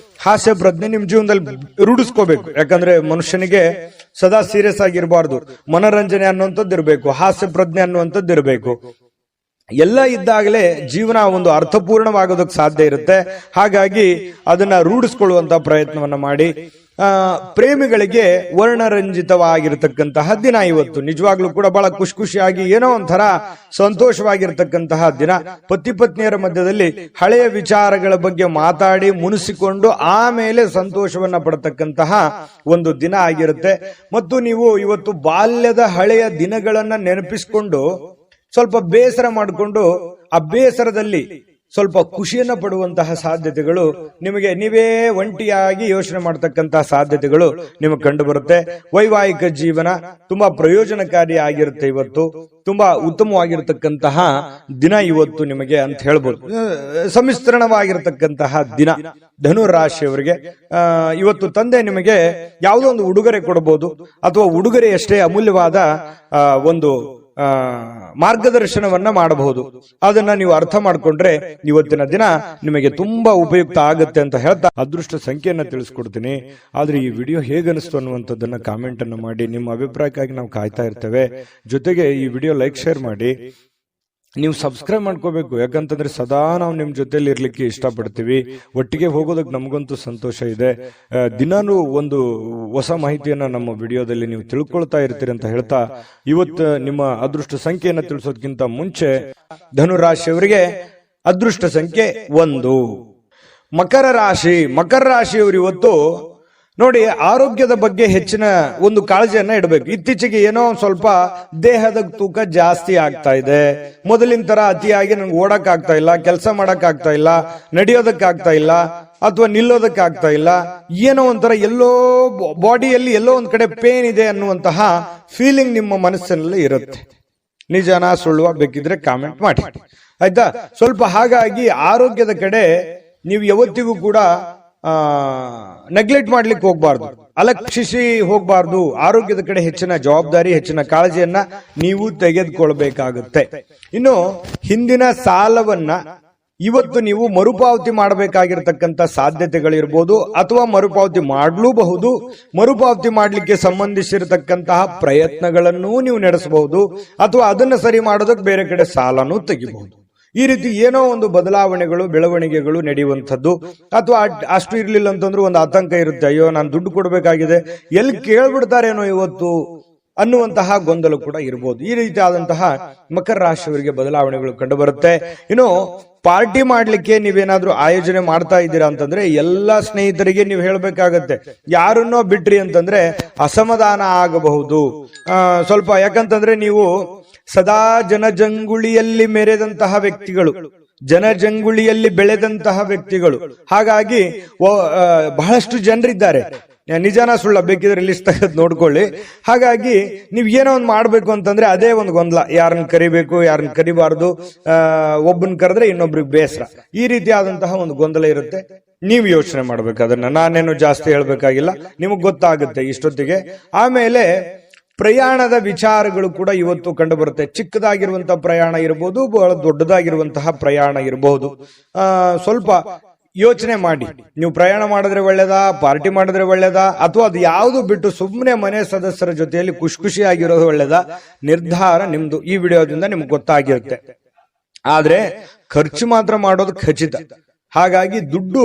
ಹಾಸ್ಯ ಪ್ರಜ್ಞೆ ನಿಮ್ ಜೀವನದಲ್ಲಿ ರೂಢಿಸ್ಕೋಬೇಕು. ಯಾಕಂದ್ರೆ ಮನುಷ್ಯನಿಗೆ ಸದಾ ಸೀರಿಯಸ್ ಆಗಿರಬಾರ್ದು, ಮನೋರಂಜನೆ ಅನ್ನುವಂಥದ್ದು ಇರಬೇಕು, ಹಾಸ್ಯ ಪ್ರಜ್ಞೆ ಅನ್ನುವಂಥದ್ದು ಇರಬೇಕು. ಎಲ್ಲ ಇದ್ದಾಗಲೇ ಜೀವನ ಒಂದು ಅರ್ಥಪೂರ್ಣವಾಗೋದಕ್ಕೆ ಸಾಧ್ಯ ಇರುತ್ತೆ. ಹಾಗಾಗಿ ಅದನ್ನ ರೂಢಿಸ್ಕೊಳ್ಳುವಂತ ಪ್ರಯತ್ನವನ್ನ ಮಾಡಿ. ಪ್ರೇಮಿಗಳಿಗೆ ವರ್ಣರಂಜಿತವಾಗಿರತಕ್ಕಂತಹ ದಿನ ಇವತ್ತು. ನಿಜವಾಗ್ಲೂ ಕೂಡ ಬಹಳ ಖುಷಿಯಾಗಿ ಏನೋ ಒಂಥರ ಸಂತೋಷವಾಗಿರ್ತಕ್ಕಂತಹ ದಿನ. ಪತಿ ಪತ್ನಿಯರ ಮಧ್ಯದಲ್ಲಿ ಹಳೆಯ ವಿಚಾರಗಳ ಬಗ್ಗೆ ಮಾತಾಡಿ ಮುನಿಸಿಕೊಂಡು ಆಮೇಲೆ ಸಂತೋಷವನ್ನ ಪಡತಕ್ಕಂತಹ ಒಂದು ದಿನ ಆಗಿರುತ್ತೆ. ಮತ್ತು ನೀವು ಇವತ್ತು ಬಾಲ್ಯದ ಹಳೆಯ ದಿನಗಳನ್ನ ನೆನಪಿಸಿಕೊಂಡು ಸ್ವಲ್ಪ ಬೇಸರ ಮಾಡಿಕೊಂಡು ಆ ಬೇಸರದಲ್ಲಿ ಸ್ವಲ್ಪ ಖುಷಿಯನ್ನ ಪಡುವಂತಹ ಸಾಧ್ಯತೆಗಳು ನಿಮಗೆ, ನೀವೇ ಒಂಟಿಯಾಗಿ ಯೋಚನೆ ಮಾಡತಕ್ಕಂತಹ ಸಾಧ್ಯತೆಗಳು ನಿಮಗೆ ಕಂಡು ಬರುತ್ತೆ. ವೈವಾಹಿಕ ಜೀವನ ತುಂಬಾ ಪ್ರಯೋಜನಕಾರಿ ಆಗಿರುತ್ತೆ. ಇವತ್ತು ತುಂಬಾ ಉತ್ತಮವಾಗಿರ್ತಕ್ಕಂತಹ ದಿನ ಇವತ್ತು ನಿಮಗೆ ಅಂತ ಹೇಳ್ಬೋದು. ಸಮ್ಮಿಶ್ರಣವಾಗಿರ್ತಕ್ಕಂತಹ ದಿನ ಧನು ರಾಶಿಯವರಿಗೆ. ಇವತ್ತು ತಂದೆ ನಿಮಗೆ ಯಾವುದೋ ಒಂದು ಉಡುಗೊರೆ ಕೊಡಬಹುದು, ಅಥವಾ ಉಡುಗೊರೆಯಷ್ಟೇ ಅಮೂಲ್ಯವಾದ ಒಂದು ಮಾರ್ಗದರ್ಶನವನ್ನ ಮಾಡಬಹುದು. ಅದನ್ನ ನೀವು ಅರ್ಥ ಮಾಡ್ಕೊಂಡ್ರೆ ಇವತ್ತಿನ ದಿನ ನಿಮಗೆ ತುಂಬಾ ಉಪಯುಕ್ತ ಆಗುತ್ತೆ ಅಂತ ಹೇಳ್ತಾ ಅದೃಷ್ಟ ಸಂಖ್ಯೆಯನ್ನ ತಿಳಿಸ್ಕೊಡ್ತೀನಿ. ಆದ್ರೆ ಈ ವಿಡಿಯೋ ಹೇಗನಿಸ್ತು ಅನ್ನುವಂಥದ್ದನ್ನ ಕಾಮೆಂಟ್ ಅನ್ನು ಮಾಡಿ. ನಿಮ್ಮ ಅಭಿಪ್ರಾಯಕ್ಕಾಗಿ ನಾವು ಕಾಯ್ತಾ ಇರ್ತೇವೆ. ಜೊತೆಗೆ ಈ ವಿಡಿಯೋ ಲೈಕ್, ಶೇರ್ ಮಾಡಿ. ನೀವು ಸಬ್ಸ್ಕ್ರೈಬ್ ಮಾಡ್ಕೋಬೇಕು. ಯಾಕಂತಂದ್ರೆ ಸದಾ ನಾವು ನಿಮ್ ಜೊತೆಲಿ ಇರ್ಲಿಕ್ಕೆ ಇಷ್ಟಪಡ್ತೀವಿ. ಒಟ್ಟಿಗೆ ಹೋಗೋದಕ್ಕೆ ನಮಗಂತೂ ಸಂತೋಷ ಇದೆ. ದಿನಾನು ಒಂದು ಹೊಸ ಮಾಹಿತಿಯನ್ನ ನಮ್ಮ ವಿಡಿಯೋದಲ್ಲಿ ನೀವು ತಿಳ್ಕೊಳ್ತಾ ಇರ್ತೀರಿ ಅಂತ ಹೇಳ್ತಾ, ಇವತ್ತು ನಿಮ್ಮ ಅದೃಷ್ಟ ಸಂಖ್ಯೆಯನ್ನ ತಿಳಿಸೋದಕ್ಕಿಂತ ಮುಂಚೆ ಧನು ರಾಶಿಯವರಿಗೆ ಅದೃಷ್ಟ ಸಂಖ್ಯೆ 1. ಮಕರ ರಾಶಿ. ಮಕರ ರಾಶಿಯವರು ಇವತ್ತು ನೋಡಿ, ಆರೋಗ್ಯದ ಬಗ್ಗೆ ಹೆಚ್ಚಿನ ಒಂದು ಕಾಳಜಿಯನ್ನ ಇಡಬೇಕು. ಇತ್ತೀಚೆಗೆ ಏನೋ ಸ್ವಲ್ಪ ದೇಹದ ತೂಕ ಜಾಸ್ತಿ ಆಗ್ತಾ ಇದೆ. ಮೊದಲಿನ ತರ ಅತಿಯಾಗಿ ನಂಗೆ ಓಡಕ್ ಆಗ್ತಾ ಇಲ್ಲ, ಕೆಲಸ ಮಾಡಕ್ ಆಗ್ತಾ ಇಲ್ಲ, ನಡೆಯೋದಕ್ಕಾಗ್ತಾ ಇಲ್ಲ, ಅಥವಾ ನಿಲ್ಲೋದಕ್ಕಾಗ್ತಾ ಇಲ್ಲ. ಏನೋ ಒಂಥರ ಎಲ್ಲೋ ಬಾಡಿಯಲ್ಲಿ ಎಲ್ಲೋ ಒಂದ್ ಕಡೆ ಪೇನ್ ಇದೆ ಅನ್ನುವಂತಹ ಫೀಲಿಂಗ್ ನಿಮ್ಮ ಮನಸ್ಸಿನಲ್ಲಿ ಇರುತ್ತೆ. ನಿಜನಾ ಸುಳ್ಳುವ ಬೇಕಿದ್ರೆ ಕಾಮೆಂಟ್ ಮಾಡಿ, ಆಯ್ತಾ? ಸ್ವಲ್ಪ ಹಾಗಾಗಿ ಆರೋಗ್ಯದ ಕಡೆ ನೀವು ಯಾವತ್ತಿಗೂ ಕೂಡ ನೆಗ್ಲೆಕ್ಟ್ ಮಾಡ್ಲಿಕ್ಕೆ ಹೋಗ್ಬಾರ್ದು, ಅಲಕ್ಷಿಸಿ ಹೋಗ್ಬಾರ್ದು. ಆರೋಗ್ಯದ ಕಡೆ ಹೆಚ್ಚಿನ ಜವಾಬ್ದಾರಿ, ಹೆಚ್ಚಿನ ಕಾಳಜಿಯನ್ನ ನೀವು ತೆಗೆದುಕೊಳ್ಬೇಕಾಗುತ್ತೆ. ಇನ್ನು ಹಿಂದಿನ ಸಾಲವನ್ನ ಇವತ್ತು ನೀವು ಮರುಪಾವತಿ ಮಾಡಬೇಕಾಗಿರ್ತಕ್ಕಂಥ ಸಾಧ್ಯತೆಗಳಿರ್ಬೋದು, ಅಥವಾ ಮರುಪಾವತಿ ಮಾಡಲೂಬಹುದು. ಮರುಪಾವತಿ ಮಾಡಲಿಕ್ಕೆ ಸಂಬಂಧಿಸಿರತಕ್ಕಂತಹ ಪ್ರಯತ್ನಗಳನ್ನೂ ನೀವು ನಡೆಸಬಹುದು, ಅಥವಾ ಅದನ್ನ ಸರಿ ಮಾಡೋದಕ್ಕೆ ಬೇರೆ ಕಡೆ ಸಾಲನೂ ತೆಗಿಬಹುದು. ಈ ರೀತಿ ಏನೋ ಒಂದು ಬದಲಾವಣೆಗಳು, ಬೆಳವಣಿಗೆಗಳು ನಡೆಯುವಂಥದ್ದು. ಅಥವಾ ಅಷ್ಟು ಇರ್ಲಿಲ್ಲ ಅಂತಂದ್ರೂ ಒಂದು ಆತಂಕ ಇರುತ್ತೆ, ಅಯ್ಯೋ ನಾನು ದುಡ್ಡು ಕೊಡಬೇಕಾಗಿದೆ, ಎಲ್ಲಿ ಕೇಳ್ಬಿಡ್ತಾರೇನೋ ಇವತ್ತು ಅನ್ನುವಂತಹ ಗೊಂದಲ ಕೂಡ ಇರಬಹುದು. ಈ ರೀತಿ ಆದಂತಹ ಮಕರ ರಾಶಿಯವರಿಗೆ ಬದಲಾವಣೆಗಳು ಕಂಡು ಬರುತ್ತೆ. ಇನ್ನು ಪಾರ್ಟಿ ಮಾಡ್ಲಿಕ್ಕೆ ನೀವೇನಾದ್ರೂ ಆಯೋಜನೆ ಮಾಡ್ತಾ ಇದ್ದೀರಾ ಅಂತಂದ್ರೆ ಎಲ್ಲಾ ಸ್ನೇಹಿತರಿಗೆ ನೀವು ಹೇಳ್ಬೇಕಾಗತ್ತೆ, ಯಾರನ್ನೋ ಬಿಟ್ರಿ ಅಂತಂದ್ರೆ ಅಸಮಾಧಾನ ಆಗಬಹುದು ಸ್ವಲ್ಪ. ಯಾಕಂತಂದ್ರೆ ನೀವು ಸದಾ ಜನಜಂಗುಳಿಯಲ್ಲಿ ಮೆರೆದಂತಹ ವ್ಯಕ್ತಿಗಳು, ಜನಜಂಗುಳಿಯಲ್ಲಿ ಬೆಳೆದಂತಹ ವ್ಯಕ್ತಿಗಳು. ಹಾಗಾಗಿ ಬಹಳಷ್ಟು ಜನರಿದ್ದಾರೆ. ನಿಜಾನ ಸುಳ್ಳ ಬೇಕಿದ್ರೆ ಲಿಸ್ಟ್ ತೆಗೆದು ನೋಡ್ಕೊಳ್ಳಿ. ಹಾಗಾಗಿ ನೀವ್ ಏನೋ ಒಂದು ಮಾಡ್ಬೇಕು ಅಂತಂದ್ರೆ ಅದೇ ಒಂದು ಗೊಂದಲ, ಯಾರನ್ನ ಕರಿಬೇಕು, ಯಾರನ್ನ ಕರಿಬಾರ್ದು, ಒಬ್ಬನ್ ಕರೆದ್ರೆ ಇನ್ನೊಬ್ರಿಗೆ ಬೇಸರ, ಈ ರೀತಿಯಾದಂತಹ ಒಂದು ಗೊಂದಲ ಇರುತ್ತೆ. ನೀವು ಯೋಚನೆ ಮಾಡ್ಬೇಕು. ಅದನ್ನ ನಾನೇನು ಜಾಸ್ತಿ ಹೇಳ್ಬೇಕಾಗಿಲ್ಲ, ನಿಮಗ್ ಗೊತ್ತಾಗುತ್ತೆ ಇಷ್ಟೊತ್ತಿಗೆ. ಆಮೇಲೆ ಪ್ರಯಾಣದ ವಿಚಾರಗಳು ಕೂಡ ಇವತ್ತು ಕಂಡು ಬರುತ್ತೆ. ಚಿಕ್ಕದಾಗಿರುವಂತಹ ಪ್ರಯಾಣ ಇರಬಹುದು, ಬಹಳ ದೊಡ್ಡದಾಗಿರುವಂತಹ ಪ್ರಯಾಣ ಇರಬಹುದು. ಸ್ವಲ್ಪ ಯೋಚನೆ ಮಾಡಿ, ನೀವು ಪ್ರಯಾಣ ಮಾಡಿದ್ರೆ ಒಳ್ಳೇದಾ, ಪಾರ್ಟಿ ಮಾಡಿದ್ರೆ ಒಳ್ಳೇದಾ, ಅಥವಾ ಅದು ಯಾವುದು ಬಿಟ್ಟು ಸುಮ್ಮನೆ ಮನೆ ಸದಸ್ಯರ ಜೊತೆಯಲ್ಲಿ ಖುಷಿಯಾಗಿರೋದು ಒಳ್ಳೇದಾ, ನಿರ್ಧಾರ ನಿಮ್ದು. ಈ ವಿಡಿಯೋದಿಂದ ನಿಮ್ಗೆ ಗೊತ್ತಾಗಿರುತ್ತೆ. ಆದ್ರೆ ಖರ್ಚು ಮಾತ್ರ ಮಾಡೋದು ಖಚಿತ. ಹಾಗಾಗಿ ದುಡ್ಡು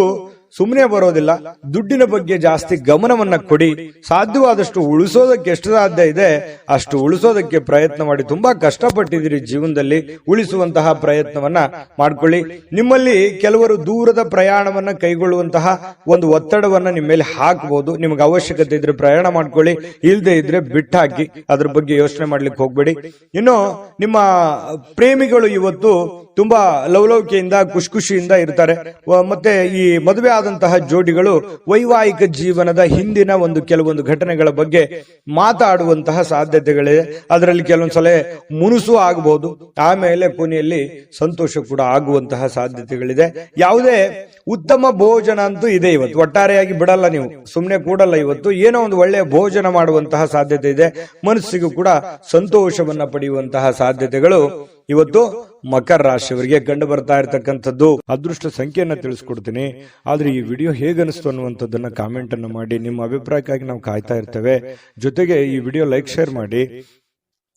ಸುಮ್ಮನೆ ಬರೋದಿಲ್ಲ. ದುಡ್ಡಿನ ಬಗ್ಗೆ ಜಾಸ್ತಿ ಗಮನವನ್ನ ಕೊಡಿ. ಸಾಧ್ಯವಾದಷ್ಟು ಉಳಿಸೋದಕ್ಕೆ ಎಷ್ಟು ಸಾಧ್ಯ ಇದೆ ಅಷ್ಟು ಉಳಿಸೋದಕ್ಕೆ ಪ್ರಯತ್ನ ಮಾಡಿ. ತುಂಬಾ ಕಷ್ಟಪಟ್ಟಿದ್ದೀರಿ ಜೀವನದಲ್ಲಿ, ಉಳಿಸುವಂತಹ ಪ್ರಯತ್ನವನ್ನ ಮಾಡ್ಕೊಳ್ಳಿ. ನಿಮ್ಮಲ್ಲಿ ಕೆಲವರು ದೂರದ ಪ್ರಯಾಣವನ್ನ ಕೈಗೊಳ್ಳುವಂತಹ ಒಂದು ಒತ್ತಡವನ್ನ ನಿಮ್ಮ ಮೇಲೆ ಹಾಕಬಹುದು. ನಿಮ್ಗೆ ಅವಶ್ಯಕತೆ ಇದ್ರೆ ಪ್ರಯಾಣ ಮಾಡ್ಕೊಳ್ಳಿ, ಇಲ್ಲದೆ ಇದ್ರೆ ಬಿಟ್ಟಾಕಿ. ಅದ್ರ ಬಗ್ಗೆ ಯೋಚನೆ ಮಾಡ್ಲಿಕ್ಕೆ ಹೋಗ್ಬೇಡಿ. ಇನ್ನು ನಿಮ್ಮ ಪ್ರೇಮಿಗಳು ಇವತ್ತು ತುಂಬಾ ಲವಲವಿಕೆಯಿಂದ ಖುಷಿಯಿಂದ ಇರ್ತಾರೆ. ಮತ್ತೆ ಈ ಮದುವೆ ಆದಂತಹ ಜೋಡಿಗಳು ವೈವಾಹಿಕ ಜೀವನದ ಹಿಂದಿನ ಕೆಲವೊಂದು ಘಟನೆಗಳ ಬಗ್ಗೆ ಮಾತಾಡುವಂತಹ ಸಾಧ್ಯತೆಗಳಿದೆ. ಅದರಲ್ಲಿ ಕೆಲವೊಂದ್ಸಲ ಮುನುಸು ಆಗಬಹುದು, ಆಮೇಲೆ ಕೊನೆಯಲ್ಲಿ ಸಂತೋಷ ಕೂಡ ಆಗುವಂತಹ ಸಾಧ್ಯತೆಗಳಿದೆ. ಯಾವುದೇ ಉತ್ತಮ ಭೋಜನ ಅಂತೂ ಇದೆ ಇವತ್ತು. ಒಟ್ಟಾರೆಯಾಗಿ ಬಿಡಲ್ಲ, ನೀವು ಸುಮ್ಮನೆ ಕೂಡಲ್ಲ. ಇವತ್ತು ಏನೋ ಒಂದು ಒಳ್ಳೆಯ ಭೋಜನ ಮಾಡುವಂತಹ ಸಾಧ್ಯತೆ ಇದೆ. ಮನಸ್ಸಿಗೂ ಕೂಡ ಸಂತೋಷವನ್ನ ಪಡೆಯುವಂತಹ ಸಾಧ್ಯತೆಗಳು ಇವತ್ತು ಮಕರ ರಾಶಿಯವರಿಗೆ ಕಂಡು ಬರ್ತಾ ಇರತಕ್ಕಂಥದ್ದು. ಅದೃಷ್ಟ ಸಂಖ್ಯೆಯನ್ನ ತಿಳಿಸ್ಕೊಡ್ತೀನಿ. ಆದ್ರೆ ಈ ವಿಡಿಯೋ ಹೇಗನಿಸ್ತು ಅನ್ನುವಂಥದ್ದನ್ನ ಕಾಮೆಂಟ್ ಅನ್ನು ಮಾಡಿ. ನಿಮ್ಮ ಅಭಿಪ್ರಾಯಕ್ಕಾಗಿ ನಾವು ಕಾಯ್ತಾ ಇರ್ತೇವೆ. ಜೊತೆಗೆ ಈ ವಿಡಿಯೋ ಲೈಕ್ ಶೇರ್ ಮಾಡಿ.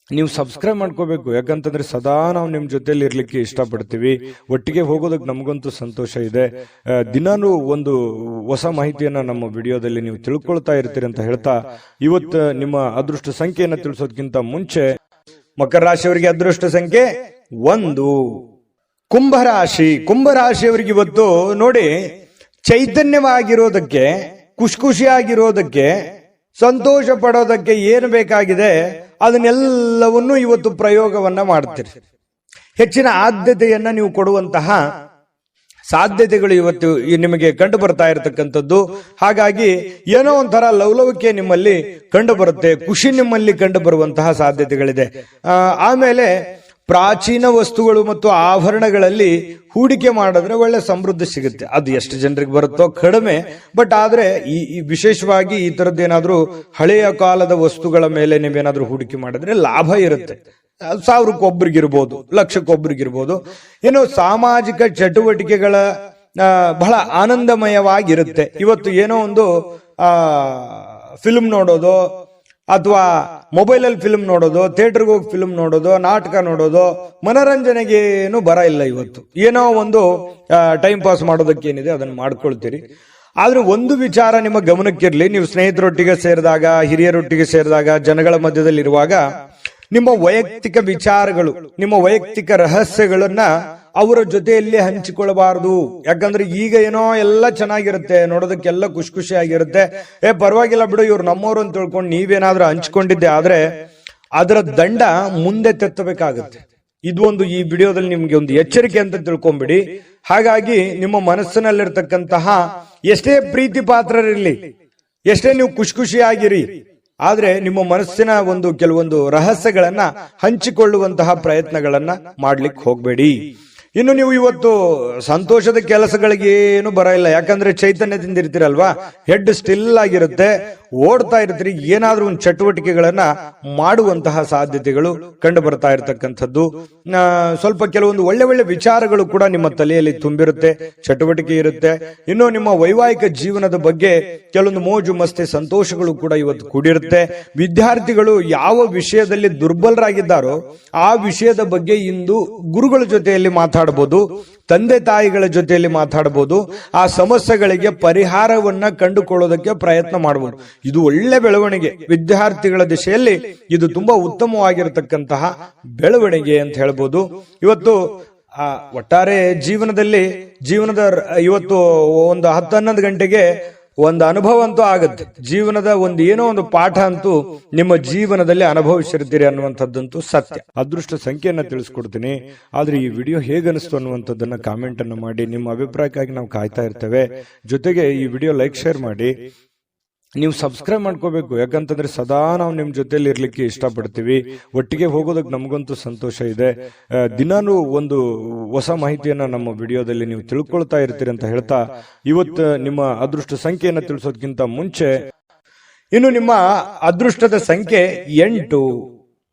ನೀವು ಸಬ್ಸ್ಕ್ರೈಬ್ ಮಾಡ್ಕೋಬೇಕು, ಯಾಕಂತಂದ್ರೆ ಸದಾ ನಾವು ನಿಮ್ ಜೊತೆಲಿ ಇರ್ಲಿಕ್ಕೆ ಇಷ್ಟಪಡ್ತೀವಿ. ಒಟ್ಟಿಗೆ ಹೋಗೋದಕ್ಕೆ ನಮಗಂತೂ ಸಂತೋಷ ಇದೆ. ದಿನಾನು ಒಂದು ಹೊಸ ಮಾಹಿತಿಯನ್ನ ನಮ್ಮ ವಿಡಿಯೋದಲ್ಲಿ ನೀವು ತಿಳ್ಕೊಳ್ತಾ ಇರ್ತೀರಿ ಅಂತ ಹೇಳ್ತಾ, ಇವತ್ತು ನಿಮ್ಮ ಅದೃಷ್ಟ ಸಂಖ್ಯೆಯನ್ನ ತಿಳಿಸೋದಕ್ಕಿಂತ ಮುಂಚೆ ಮಕರ ರಾಶಿಯವರಿಗೆ ಅದೃಷ್ಟ ಸಂಖ್ಯೆ 1. ಕುಂಭರಾಶಿಯವರಿಗೆ ಇವತ್ತು ನೋಡಿ, ಚೈತನ್ಯವಾಗಿರೋದಕ್ಕೆ, ಖುಷಿಯಾಗಿರೋದಕ್ಕೆ, ಸಂತೋಷ ಪಡೋದಕ್ಕೆ ಏನು ಬೇಕಾಗಿದೆ ಅದನ್ನೆಲ್ಲವನ್ನೂ ಇವತ್ತು ಪ್ರಯೋಗವನ್ನ ಮಾಡ್ತೀರಿ. ಹೆಚ್ಚಿನ ಆದ್ಯತೆಯನ್ನ ನೀವು ಕೊಡುವಂತಹ ಸಾಧ್ಯತೆಗಳು ಇವತ್ತು ನಿಮಗೆ ಕಂಡು ಬರ್ತಾ ಇರತಕ್ಕಂಥದ್ದು. ಹಾಗಾಗಿ ಏನೋ ಒಂಥರ ಲವಲವಿಕೆ ನಿಮ್ಮಲ್ಲಿ ಕಂಡು ಬರುತ್ತೆ, ಖುಷಿ ನಿಮ್ಮಲ್ಲಿ ಕಂಡು ಬರುವಂತಹ ಸಾಧ್ಯತೆಗಳಿದೆ. ಆಮೇಲೆ ಪ್ರಾಚೀನ ವಸ್ತುಗಳು ಮತ್ತು ಆಭರಣಗಳಲ್ಲಿ ಹೂಡಿಕೆ ಮಾಡಿದ್ರೆ ಒಳ್ಳೆ ಸಮೃದ್ಧಿ ಸಿಗುತ್ತೆ. ಅದು ಎಷ್ಟು ಜನರಿಗೆ ಬರುತ್ತೋ ಕಡಿಮೆ, ಬಟ್ ಆದ್ರೆ ಈ ವಿಶೇಷವಾಗಿ ಈ ತರದ್ದೇನಾದ್ರೂ ಹಳೆಯ ಕಾಲದ ವಸ್ತುಗಳ ಮೇಲೆ ನೀವೇನಾದ್ರೂ ಹೂಡಿಕೆ ಮಾಡಿದ್ರೆ ಲಾಭ ಇರುತ್ತೆ. 1000ಕ್ಕೊಬ್ರಿಗಿರ್ಬೋದು, ಲಕ್ಷಕ್ಕೊಬ್ರಿಗಿರ್ಬೋದು. ಇನ್ನು ಸಾಮಾಜಿಕ ಚಟುವಟಿಕೆಗಳ ಬಹಳ ಆನಂದಮಯವಾಗಿರುತ್ತೆ. ಇವತ್ತು ಏನೋ ಒಂದು ಫಿಲ್ಮ್ ನೋಡೋದು, ಅಥವಾ ಮೊಬೈಲಲ್ಲಿ ಫಿಲ್ಮ್ ನೋಡೋದು, ಥಿಯೇಟರ್ಗೆ ಹೋಗಿ ಫಿಲ್ಮ್ ನೋಡೋದು, ನಾಟಕ ನೋಡೋದು, ಮನೋರಂಜನೆಗೇನು ಬರ ಇಲ್ಲ. ಇವತ್ತು ಏನೋ ಒಂದು ಟೈಮ್ ಪಾಸ್ ಮಾಡೋದಕ್ಕೆ ಏನಿದೆ ಅದನ್ನು ಮಾಡ್ಕೊಳ್ತೀರಿ. ಆದ್ರೆ ಒಂದು ವಿಚಾರ ನಿಮ್ಮ ಗಮನಕ್ಕಿರ್ಲಿ, ನೀವು ಸ್ನೇಹಿತರೊಟ್ಟಿಗೆ ಸೇರಿದಾಗ, ಹಿರಿಯರೊಟ್ಟಿಗೆ ಸೇರಿದಾಗ, ಜನಗಳ ಮಧ್ಯದಲ್ಲಿ ಇರುವಾಗ ನಿಮ್ಮ ವೈಯಕ್ತಿಕ ವಿಚಾರಗಳು, ನಿಮ್ಮ ವೈಯಕ್ತಿಕ ರಹಸ್ಯಗಳನ್ನ ಅವರ ಜೊತೆಯಲ್ಲಿ ಹಂಚಿಕೊಳ್ಳಬಾರದು. ಯಾಕಂದ್ರೆ ಈಗ ಏನೋ ಎಲ್ಲ ಚೆನ್ನಾಗಿರುತ್ತೆ, ನೋಡೋದಕ್ಕೆಲ್ಲ ಖುಷಿಯಾಗಿರುತ್ತೆ. ಪರವಾಗಿಲ್ಲ ಬಿಡು, ಇವ್ರು ನಮ್ಮವ್ರು ಅಂತ ತಿಳ್ಕೊಂಡು ನೀವೇನಾದ್ರೂ ಹಂಚ್ಕೊಂಡಿದ್ದೆ ಆದ್ರೆ ಅದರ ದಂಡ ಮುಂದೆ ತೆತ್ತಬೇಕಾಗುತ್ತೆ. ಇದು ಈ ವಿಡಿಯೋದಲ್ಲಿ ನಿಮ್ಗೆ ಒಂದು ಎಚ್ಚರಿಕೆ ಅಂತ ತಿಳ್ಕೊಂಬಿಡಿ. ಹಾಗಾಗಿ ನಿಮ್ಮ ಮನಸ್ಸಿನಲ್ಲಿರ್ತಕ್ಕಂತಹ ಎಷ್ಟೇ ಪ್ರೀತಿ ಪಾತ್ರರಿರ್ಲಿ, ಎಷ್ಟೇ ನೀವು ಖುಷಿಯಾಗಿರಿ, ಆದ್ರೆ ನಿಮ್ಮ ಮನಸ್ಸಿನ ಕೆಲವೊಂದು ರಹಸ್ಯಗಳನ್ನ ಹಂಚಿಕೊಳ್ಳುವಂತಹ ಪ್ರಯತ್ನಗಳನ್ನ ಮಾಡ್ಲಿಕ್ಕೆ ಹೋಗ್ಬೇಡಿ. ಇನ್ನು ನೀವು ಇವತ್ತು ಸಂತೋಷದ ಕೆಲಸಗಳಿಗೆ ಏನು ಬರ ಇಲ್ಲ. ಯಾಕಂದ್ರೆ ಚೈತನ್ಯದಿಂದ ಇರ್ತೀರಲ್ವಾ, ಹೆಡ್ ಸ್ಟಿಲ್ ಆಗಿರುತ್ತೆ, ಓಡ್ತಾ ಇರ್ತೀರಿ. ಏನಾದ್ರೂ ಒಂದು ಚಟುವಟಿಕೆಗಳನ್ನ ಮಾಡುವಂತಹ ಸಾಧ್ಯತೆಗಳು ಕಂಡು ಬರ್ತಾ ಇರತಕ್ಕಂಥದ್ದು. ಸ್ವಲ್ಪ ಕೆಲವೊಂದು ಒಳ್ಳೆ ವಿಚಾರಗಳು ಕೂಡ ನಿಮ್ಮ ತಲೆಯಲ್ಲಿ ತುಂಬಿರುತ್ತೆ, ಚಟುವಟಿಕೆ ಇರುತ್ತೆ. ಇನ್ನು ನಿಮ್ಮ ವೈವಾಹಿಕ ಜೀವನದ ಬಗ್ಗೆ ಕೆಲವೊಂದು ಮೋಜು ಮಸ್ತಿ ಸಂತೋಷಗಳು ಕೂಡ ಇವತ್ತು ಕೂಡಿರುತ್ತೆ. ವಿದ್ಯಾರ್ಥಿಗಳು ಯಾವ ವಿಷಯದಲ್ಲಿ ದುರ್ಬಲರಾಗಿದ್ದಾರೋ ಆ ವಿಷಯದ ಬಗ್ಗೆ ಇಂದು ಗುರುಗಳ ಜೊತೆಯಲ್ಲಿ ಮಾತಾಡಬಹುದು, ತಂದೆ ತಾಯಿಗಳ ಜೊತೆಯಲ್ಲಿ ಮಾತಾಡಬಹುದು. ಆ ಸಮಸ್ಯೆಗಳಿಗೆ ಪರಿಹಾರವನ್ನ ಕಂಡುಕೊಳ್ಳೋದಕ್ಕೆ ಪ್ರಯತ್ನ ಮಾಡಬಹುದು. ಇದು ಒಳ್ಳೆ ಬೆಳವಣಿಗೆ. ವಿದ್ಯಾರ್ಥಿಗಳ ದಿಶೆಯಲ್ಲಿ ಇದು ತುಂಬಾ ಉತ್ತಮವಾಗಿರತಕ್ಕಂತಹ ಬೆಳವಣಿಗೆ ಅಂತ ಹೇಳ್ಬೋದು. ಇವತ್ತು ಒಟ್ಟಾರೆ ಜೀವನದ ಇವತ್ತು ಒಂದು 10-11 ಗಂಟೆಗೆ ಒಂದು ಅನುಭವ ಅಂತೂ ಆಗುತ್ತೆ. ಜೀವನದ ಏನೋ ಒಂದು ಪಾಠ ಅಂತೂ ನಿಮ್ಮ ಜೀವನದಲ್ಲಿ ಅನುಭವಿಸಿರ್ತೀರಿ ಅನ್ನುವಂಥದ್ದಂತೂ ಸತ್ಯ. ಅದೃಷ್ಟ ಸಂಖ್ಯೆಯನ್ನ ತಿಳಿಸ್ಕೊಡ್ತೀನಿ. ಆದ್ರೆ ಈ ವಿಡಿಯೋ ಹೇಗನಿಸ್ತು ಅನ್ನುವಂಥದ್ದನ್ನ ಕಾಮೆಂಟ್ ಅನ್ನು ಮಾಡಿ. ನಿಮ್ಮ ಅಭಿಪ್ರಾಯಕ್ಕಾಗಿ ನಾವು ಕಾಯ್ತಾ ಇರ್ತೇವೆ. ಜೊತೆಗೆ ಈ ವಿಡಿಯೋ ಲೈಕ್ ಶೇರ್ ಮಾಡಿ. ನೀವು ಸಬ್ಸ್ಕ್ರೈಬ್ ಮಾಡ್ಕೋಬೇಕು, ಯಾಕಂತಂದ್ರೆ ಸದಾ ನಾವು ನಿಮ್ ಜೊತೆಲಿ ಇರ್ಲಿಕ್ಕೆ ಇಷ್ಟಪಡ್ತೀವಿ. ಒಟ್ಟಿಗೆ ಹೋಗೋದಕ್ಕೆ ನಮಗಂತೂ ಸಂತೋಷ ಇದೆ. ದಿನಾನು ಒಂದು ಹೊಸ ಮಾಹಿತಿಯನ್ನ ನಮ್ಮ ವಿಡಿಯೋದಲ್ಲಿ ನೀವು ತಿಳ್ಕೊಳ್ತಾ ಇರ್ತೀರಿ ಅಂತ ಹೇಳ್ತಾ, ಇವತ್ತು ನಿಮ್ಮ ಅದೃಷ್ಟ ಸಂಖ್ಯೆಯನ್ನ ತಿಳಿಸೋದಕ್ಕಿಂತ ಮುಂಚೆ ಇನ್ನು ನಿಮ್ಮ ಅದೃಷ್ಟದ ಸಂಖ್ಯೆ 8.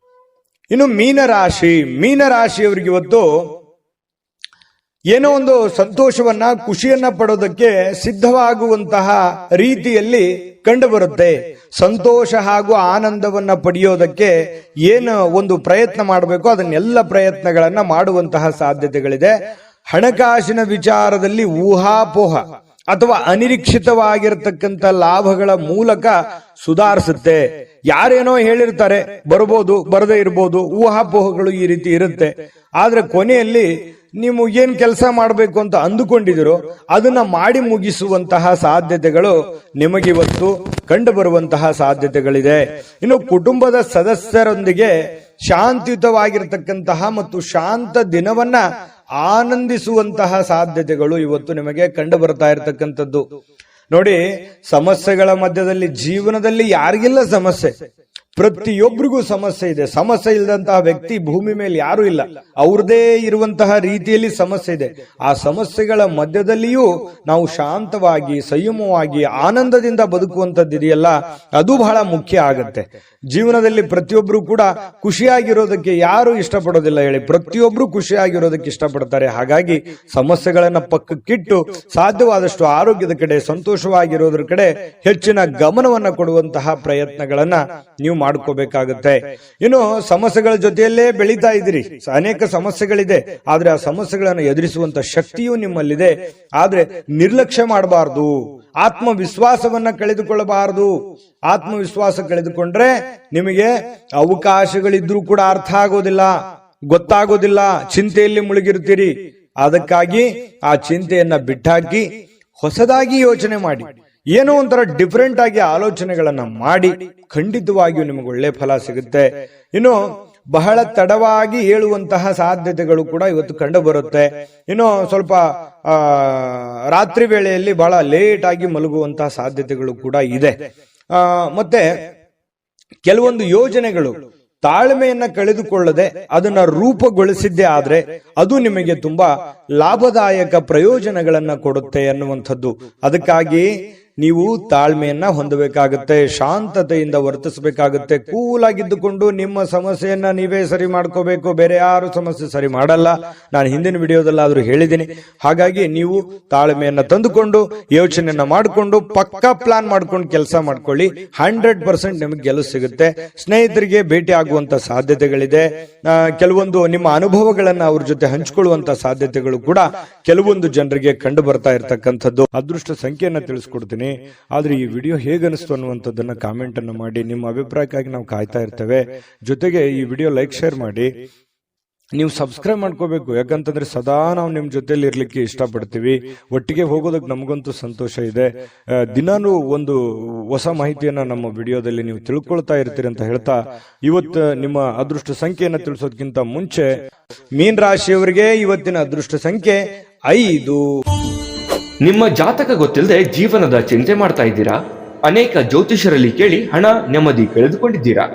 ಇನ್ನು ಮೀನರಾಶಿಯವರಿಗೆ ಇವತ್ತು ಏನೋ ಒಂದು ಸಂತೋಷವನ್ನ ಖುಷಿಯನ್ನ ಪಡೋದಕ್ಕೆ ಸಿದ್ಧವಾಗುವಂತಹ ರೀತಿಯಲ್ಲಿ ಕಂಡು ಬರುತ್ತೆ. ಸಂತೋಷ ಹಾಗೂ ಆನಂದವನ್ನ ಪಡೆಯೋದಕ್ಕೆ ಏನು ಒಂದು ಪ್ರಯತ್ನ ಮಾಡಬೇಕು ಅದನ್ನೆಲ್ಲ ಪ್ರಯತ್ನಗಳನ್ನ ಮಾಡುವಂತಹ ಸಾಧ್ಯತೆಗಳಿದೆ. ಹಣಕಾಸಿನ ವಿಚಾರದಲ್ಲಿ ಊಹಾಪೋಹ ಅಥವಾ ಅನಿರೀಕ್ಷಿತವಾಗಿರತಕ್ಕಂಥ ಲಾಭಗಳ ಮೂಲಕ ಸುಧಾರಿಸುತ್ತೆ. ಯಾರೇನೋ ಹೇಳಿರ್ತಾರೆ, ಬರ್ಬೋದು ಬರದೇ ಇರ್ಬೋದು, ಊಹಾಪೋಹಗಳು ಈ ರೀತಿ ಇರುತ್ತೆ. ಆದ್ರೆ ಕೊನೆಯಲ್ಲಿ ನೀವು ಏನ್ ಕೆಲಸ ಮಾಡಬೇಕು ಅಂತ ಅಂದುಕೊಂಡಿದಿರೋ ಅದನ್ನ ಮಾಡಿ ಮುಗಿಸುವಂತಹ ಸಾಧ್ಯತೆಗಳು ನಿಮಗಿವತ್ತು ಕಂಡು ಬರುವಂತಹ ಸಾಧ್ಯತೆಗಳಿದೆ. ಇನ್ನು ಕುಟುಂಬದ ಸದಸ್ಯರೊಂದಿಗೆ ಶಾಂತಿಯುತವಾಗಿರತಕ್ಕಂತಹ ಮತ್ತು ಶಾಂತ ದಿನವನ್ನ ಆನಂದಿಸುವಂತಹ ಸಾಧ್ಯತೆಗಳು ಇವತ್ತು ನಿಮಗೆ ಕಂಡು ಬರ್ತಾ ಇರತಕ್ಕಂಥದ್ದು. ನೋಡಿ, ಸಮಸ್ಯೆಗಳ ಮಧ್ಯದಲ್ಲಿ ಜೀವನದಲ್ಲಿ ಯಾರಿಗಿಲ್ಲ ಸಮಸ್ಯೆ? ಪ್ರತಿಯೊಬ್ಬರಿಗೂ ಸಮಸ್ಯೆ ಇದೆ. ಸಮಸ್ಯೆ ಇಲ್ಲದಂತಹ ವ್ಯಕ್ತಿ ಭೂಮಿ ಮೇಲೆ ಯಾರು ಇಲ್ಲ. ಅವ್ರದೇ ಇರುವಂತಹ ರೀತಿಯಲ್ಲಿ ಸಮಸ್ಯೆ ಇದೆ. ಆ ಸಮಸ್ಯೆಗಳ ಮಧ್ಯದಲ್ಲಿಯೂ ನಾವು ಶಾಂತವಾಗಿ, ಸಂಯಮವಾಗಿ, ಆನಂದದಿಂದ ಬದುಕುವಂತದ್ದಿದೆಯಲ್ಲ, ಅದು ಬಹಳ ಮುಖ್ಯ ಆಗತ್ತೆ. ಜೀವನದಲ್ಲಿ ಪ್ರತಿಯೊಬ್ರು ಕೂಡ ಖುಷಿಯಾಗಿರೋದಕ್ಕೆ ಯಾರು ಇಷ್ಟಪಡೋದಿಲ್ಲ ಹೇಳಿ? ಪ್ರತಿಯೊಬ್ರು ಖುಷಿಯಾಗಿರೋದಕ್ಕೆ ಇಷ್ಟಪಡ್ತಾರೆ. ಹಾಗಾಗಿ ಸಮಸ್ಯೆಗಳನ್ನ ಪಕ್ಕಕ್ಕಿಟ್ಟು ಸಾಧ್ಯವಾದಷ್ಟು ಆರೋಗ್ಯದ ಕಡೆ, ಸಂತೋಷವಾಗಿರೋದ್ರ ಕಡೆ ಹೆಚ್ಚಿನ ಗಮನವನ್ನ ಕೊಡುವಂತಹ ಪ್ರಯತ್ನಗಳನ್ನ ನೀವು ಮಾಡ್ಕೋಬೇಕಾಗುತ್ತೆ. ಇನ್ನು ಸಮಸ್ಯೆಗಳ ಜೊತೆಯಲ್ಲೇ ಬೆಳೀತಾ ಇದ್ದೀರಿ. ಅನೇಕ ಸಮಸ್ಯೆಗಳಿದೆ, ಆದ್ರೆ ಆ ಸಮಸ್ಯೆಗಳನ್ನು ಎದುರಿಸುವಂತ ಶಕ್ತಿಯೂ ನಿಮ್ಮಲ್ಲಿದೆ. ಆದ್ರೆ ನಿರ್ಲಕ್ಷ್ಯ ಮಾಡಬಾರ್ದು, ಆತ್ಮವಿಶ್ವಾಸವನ್ನ ಕಳೆದುಕೊಳ್ಳಬಾರದು. ಆತ್ಮವಿಶ್ವಾಸ ಕಳೆದುಕೊಂಡ್ರೆ ನಿಮಗೆ ಅವಕಾಶಗಳಿದ್ರೂ ಕೂಡ ಅರ್ಥ ಆಗೋದಿಲ್ಲ, ಗೊತ್ತಾಗೋದಿಲ್ಲ, ಚಿಂತೆಯಲ್ಲಿ ಮುಳುಗಿರ್ತೀರಿ. ಅದಕ್ಕಾಗಿ ಆ ಚಿಂತೆಯನ್ನ ಬಿಟ್ಟಾಕಿ ಹೊಸದಾಗಿ ಯೋಚನೆ ಮಾಡಿ, ಏನೋ ಒಂಥರ ಡಿಫರೆಂಟ್ ಆಗಿ ಆಲೋಚನೆಗಳನ್ನ ಮಾಡಿ ಖಂಡಿತವಾಗಿಯೂ ನಿಮಗೆ ಒಳ್ಳೆ ಫಲ ಸಿಗುತ್ತೆ. ಇನ್ನು ಬಹಳ ತಡವಾಗಿ ಹೇಳುವಂತಹ ಸಾಧ್ಯತೆಗಳು ಕೂಡ ಇವತ್ತು ಕಂಡು ಬರುತ್ತೆ. ಇನ್ನು ಸ್ವಲ್ಪ ರಾತ್ರಿ ವೇಳೆಯಲ್ಲಿ ಬಹಳ ಲೇಟ್ ಆಗಿ ಮಲಗುವಂತಹ ಸಾಧ್ಯತೆಗಳು ಕೂಡ ಇದೆ. ಮತ್ತೆ ಕೆಲವೊಂದು ಯೋಜನೆಗಳು ತಾಳ್ಮೆಯನ್ನ ಕಳೆದುಕೊಳ್ಳದೆ ಅದನ್ನ ರೂಪುಗೊಳಿಸಿದ್ದೇ ಆದ್ರೆ ಅದು ನಿಮಗೆ ತುಂಬಾ ಲಾಭದಾಯಕ ಪ್ರಯೋಜನಗಳನ್ನ ಕೊಡುತ್ತೆ ಅನ್ನುವಂಥದ್ದು. ಅದಕ್ಕಾಗಿ ನೀವು ತಾಳ್ಮೆಯನ್ನ ಹೊಂದಬೇಕಾಗುತ್ತೆ, ಶಾಂತತೆಯಿಂದ ವರ್ತಿಸಬೇಕಾಗುತ್ತೆ. ಕೂಲಾಗಿದ್ದುಕೊಂಡು ನಿಮ್ಮ ಸಮಸ್ಯೆಯನ್ನ ನೀವೇ ಸರಿ ಮಾಡ್ಕೋಬೇಕು, ಬೇರೆ ಯಾರು ಸಮಸ್ಯೆ ಸರಿ ಮಾಡಲ್ಲ. ನಾನು ಹಿಂದಿನ ವಿಡಿಯೋದಲ್ಲಾದ್ರೂ ಹೇಳಿದ್ದೀನಿ. ಹಾಗಾಗಿ ನೀವು ತಾಳ್ಮೆಯನ್ನ ತಂದುಕೊಂಡು ಯೋಚನೆಯನ್ನ ಮಾಡಿಕೊಂಡು ಪಕ್ಕಾ ಪ್ಲಾನ್ ಮಾಡ್ಕೊಂಡು ಕೆಲಸ ಮಾಡ್ಕೊಳ್ಳಿ. 100% ನಿಮಗೆ ಗೆಲುವು ಸಿಗುತ್ತೆ. ಸ್ನೇಹಿತರಿಗೆ ಭೇಟಿ ಆಗುವಂತ ಸಾಧ್ಯತೆಗಳಿದೆ. ಕೆಲವೊಂದು ನಿಮ್ಮ ಅನುಭವಗಳನ್ನ ಅವ್ರ ಜೊತೆ ಹಂಚಿಕೊಳ್ಳುವಂತ ಸಾಧ್ಯತೆಗಳು ಕೂಡ ಕೆಲವೊಂದು ಜನರಿಗೆ ಕಂಡು ಬರ್ತಾ ಇರತಕ್ಕಂಥದ್ದು. ಅದೃಷ್ಟ ಸಂಖ್ಯೆಯನ್ನ ತಿಳಿಸ್ಕೊಡ್ತೀನಿ. ಆದ್ರೆ ಈ ವಿಡಿಯೋ ಹೇಗನಿಸ್ತು ಅನ್ನುವಂಥದ್ದನ್ನ ಕಾಮೆಂಟ್ ಅನ್ನು ಮಾಡಿ. ನಿಮ್ಮ ಅಭಿಪ್ರಾಯಕ್ಕಾಗಿ ನಾವು ಕಾಯ್ತಾ ಇರ್ತೇವೆ. ಜೊತೆಗೆ ಈ ವಿಡಿಯೋ ಲೈಕ್, ಶೇರ್ ಮಾಡಿ. ನೀವು ಸಬ್ಸ್ಕ್ರೈಬ್ ಮಾಡ್ಕೋಬೇಕು, ಯಾಕಂತಂದ್ರೆ ಸದಾ ನಾವು ನಿಮ್ ಜೊತೆಲಿ ಇರ್ಲಿಕ್ಕೆ ಇಷ್ಟಪಡ್ತೀವಿ. ಒಟ್ಟಿಗೆ ಹೋಗೋದಕ್ಕೆ ನಮಗಂತೂ ಸಂತೋಷ ಇದೆ. ದಿನಾನು ಒಂದು ಹೊಸ ಮಾಹಿತಿಯನ್ನ ನಮ್ಮ ವಿಡಿಯೋದಲ್ಲಿ ನೀವು ತಿಳ್ಕೊಳ್ತಾ ಇರ್ತೀರಿ ಅಂತ ಹೇಳ್ತಾ, ಇವತ್ತು ನಿಮ್ಮ ಅದೃಷ್ಟ ಸಂಖ್ಯೆಯನ್ನ ತಿಳಿಸೋದಕ್ಕಿಂತ ಮುಂಚೆ ಮೀನ ರಾಶಿಯವರಿಗೆ ಇವತ್ತಿನ ಅದೃಷ್ಟ ಸಂಖ್ಯೆ 5. ನಿಮ್ಮ ಜಾತಕ ಗೊತ್ತಿಲ್ಲದೆ ಜೀವನದ ಚಿಂತೆ ಮಾಡ್ತಾ ಇದ್ದೀರಾ? ಅನೇಕ ಜ್ಯೋತಿಷರಲ್ಲಿ ಕೇಳಿ ಹಣ, ನೆಮ್ಮದಿ ಕಳೆದುಕೊಂಡಿದ್ದೀರಾ?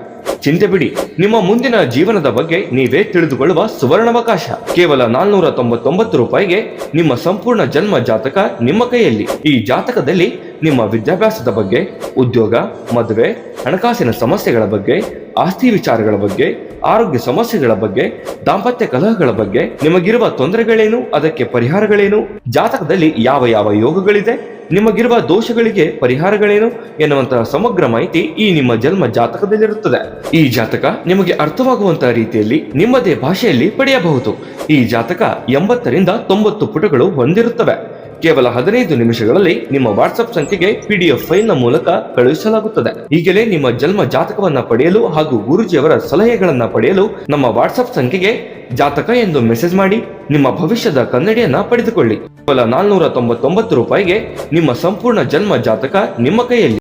ಚಿಂತೆ ಬಿಡಿ, ನಿಮ್ಮ ಮುಂದಿನ ಜೀವನದ ಬಗ್ಗೆ ನೀವೇ ತಿಳಿದುಕೊಳ್ಳುವ ಸುವರ್ಣಾವಕಾಶ. ಕೇವಲ 499 ರೂಪಾಯಿಗೆ ನಿಮ್ಮ ಸಂಪೂರ್ಣ ಜನ್ಮ ಜಾತಕ ನಿಮ್ಮ ಕೈಯಲ್ಲಿ. ಈ ಜಾತಕದಲ್ಲಿ ನಿಮ್ಮ ವಿದ್ಯಾಭ್ಯಾಸದ ಬಗ್ಗೆ, ಉದ್ಯೋಗ, ಮದುವೆ, ಹಣಕಾಸಿನ ಸಮಸ್ಯೆಗಳ ಬಗ್ಗೆ, ಆಸ್ತಿ ವಿಚಾರಗಳ ಬಗ್ಗೆ, ಆರೋಗ್ಯ ಸಮಸ್ಯೆಗಳ ಬಗ್ಗೆ, ದಾಂಪತ್ಯ ಕಲಹಗಳ ಬಗ್ಗೆ, ನಿಮಗಿರುವ ತೊಂದರೆಗಳೇನು, ಅದಕ್ಕೆ ಪರಿಹಾರಗಳೇನು, ಜಾತಕದಲ್ಲಿ ಯಾವ ಯಾವ ಯೋಗಗಳಿದೆ, ನಿಮಗಿರುವ ದೋಷಗಳಿಗೆ ಪರಿಹಾರಗಳೇನು ಎನ್ನುವಂತಹ ಸಮಗ್ರ ಮಾಹಿತಿ ಈ ನಿಮ್ಮ ಜನ್ಮ ಜಾತಕದಲ್ಲಿರುತ್ತದೆ. ಈ ಜಾತಕ ನಿಮಗೆ ಅರ್ಥವಾಗುವಂತಹ ರೀತಿಯಲ್ಲಿ ನಿಮ್ಮದೇ ಭಾಷೆಯಲ್ಲಿ ಪಡೆಯಬಹುದು. ಈ ಜಾತಕ 80ರಿಂದ 90 ಪುಟಗಳು ಹೊಂದಿರುತ್ತವೆ. ಕೇವಲ 15 ನಿಮಿಷಗಳಲ್ಲಿ ನಿಮ್ಮ ವಾಟ್ಸ್ಆಪ್ ಸಂಖ್ಯೆಗೆ PDF ಫೈಲ್ನ ಮೂಲಕ ಕಳುಹಿಸಲಾಗುತ್ತದೆ. ಈಗಲೇ ನಿಮ್ಮ ಜನ್ಮ ಜಾತಕವನ್ನ ಪಡೆಯಲು ಹಾಗೂ ಗುರುಜಿಯವರ ಸಲಹೆಗಳನ್ನ ಪಡೆಯಲು ನಮ್ಮ ವಾಟ್ಸ್ಆಪ್ ಸಂಖ್ಯೆಗೆ ಜಾತಕ ಎಂದು ಮೆಸೇಜ್ ಮಾಡಿ ನಿಮ್ಮ ಭವಿಷ್ಯದ ಕನ್ನಡಿಯನ್ನ ಪಡೆದುಕೊಳ್ಳಿ. ಕೇವಲ 499 ರೂಪಾಯಿಗೆ ನಿಮ್ಮ ಸಂಪೂರ್ಣ ಜನ್ಮ ಜಾತಕ ನಿಮ್ಮ ಕೈಯಲ್ಲಿ.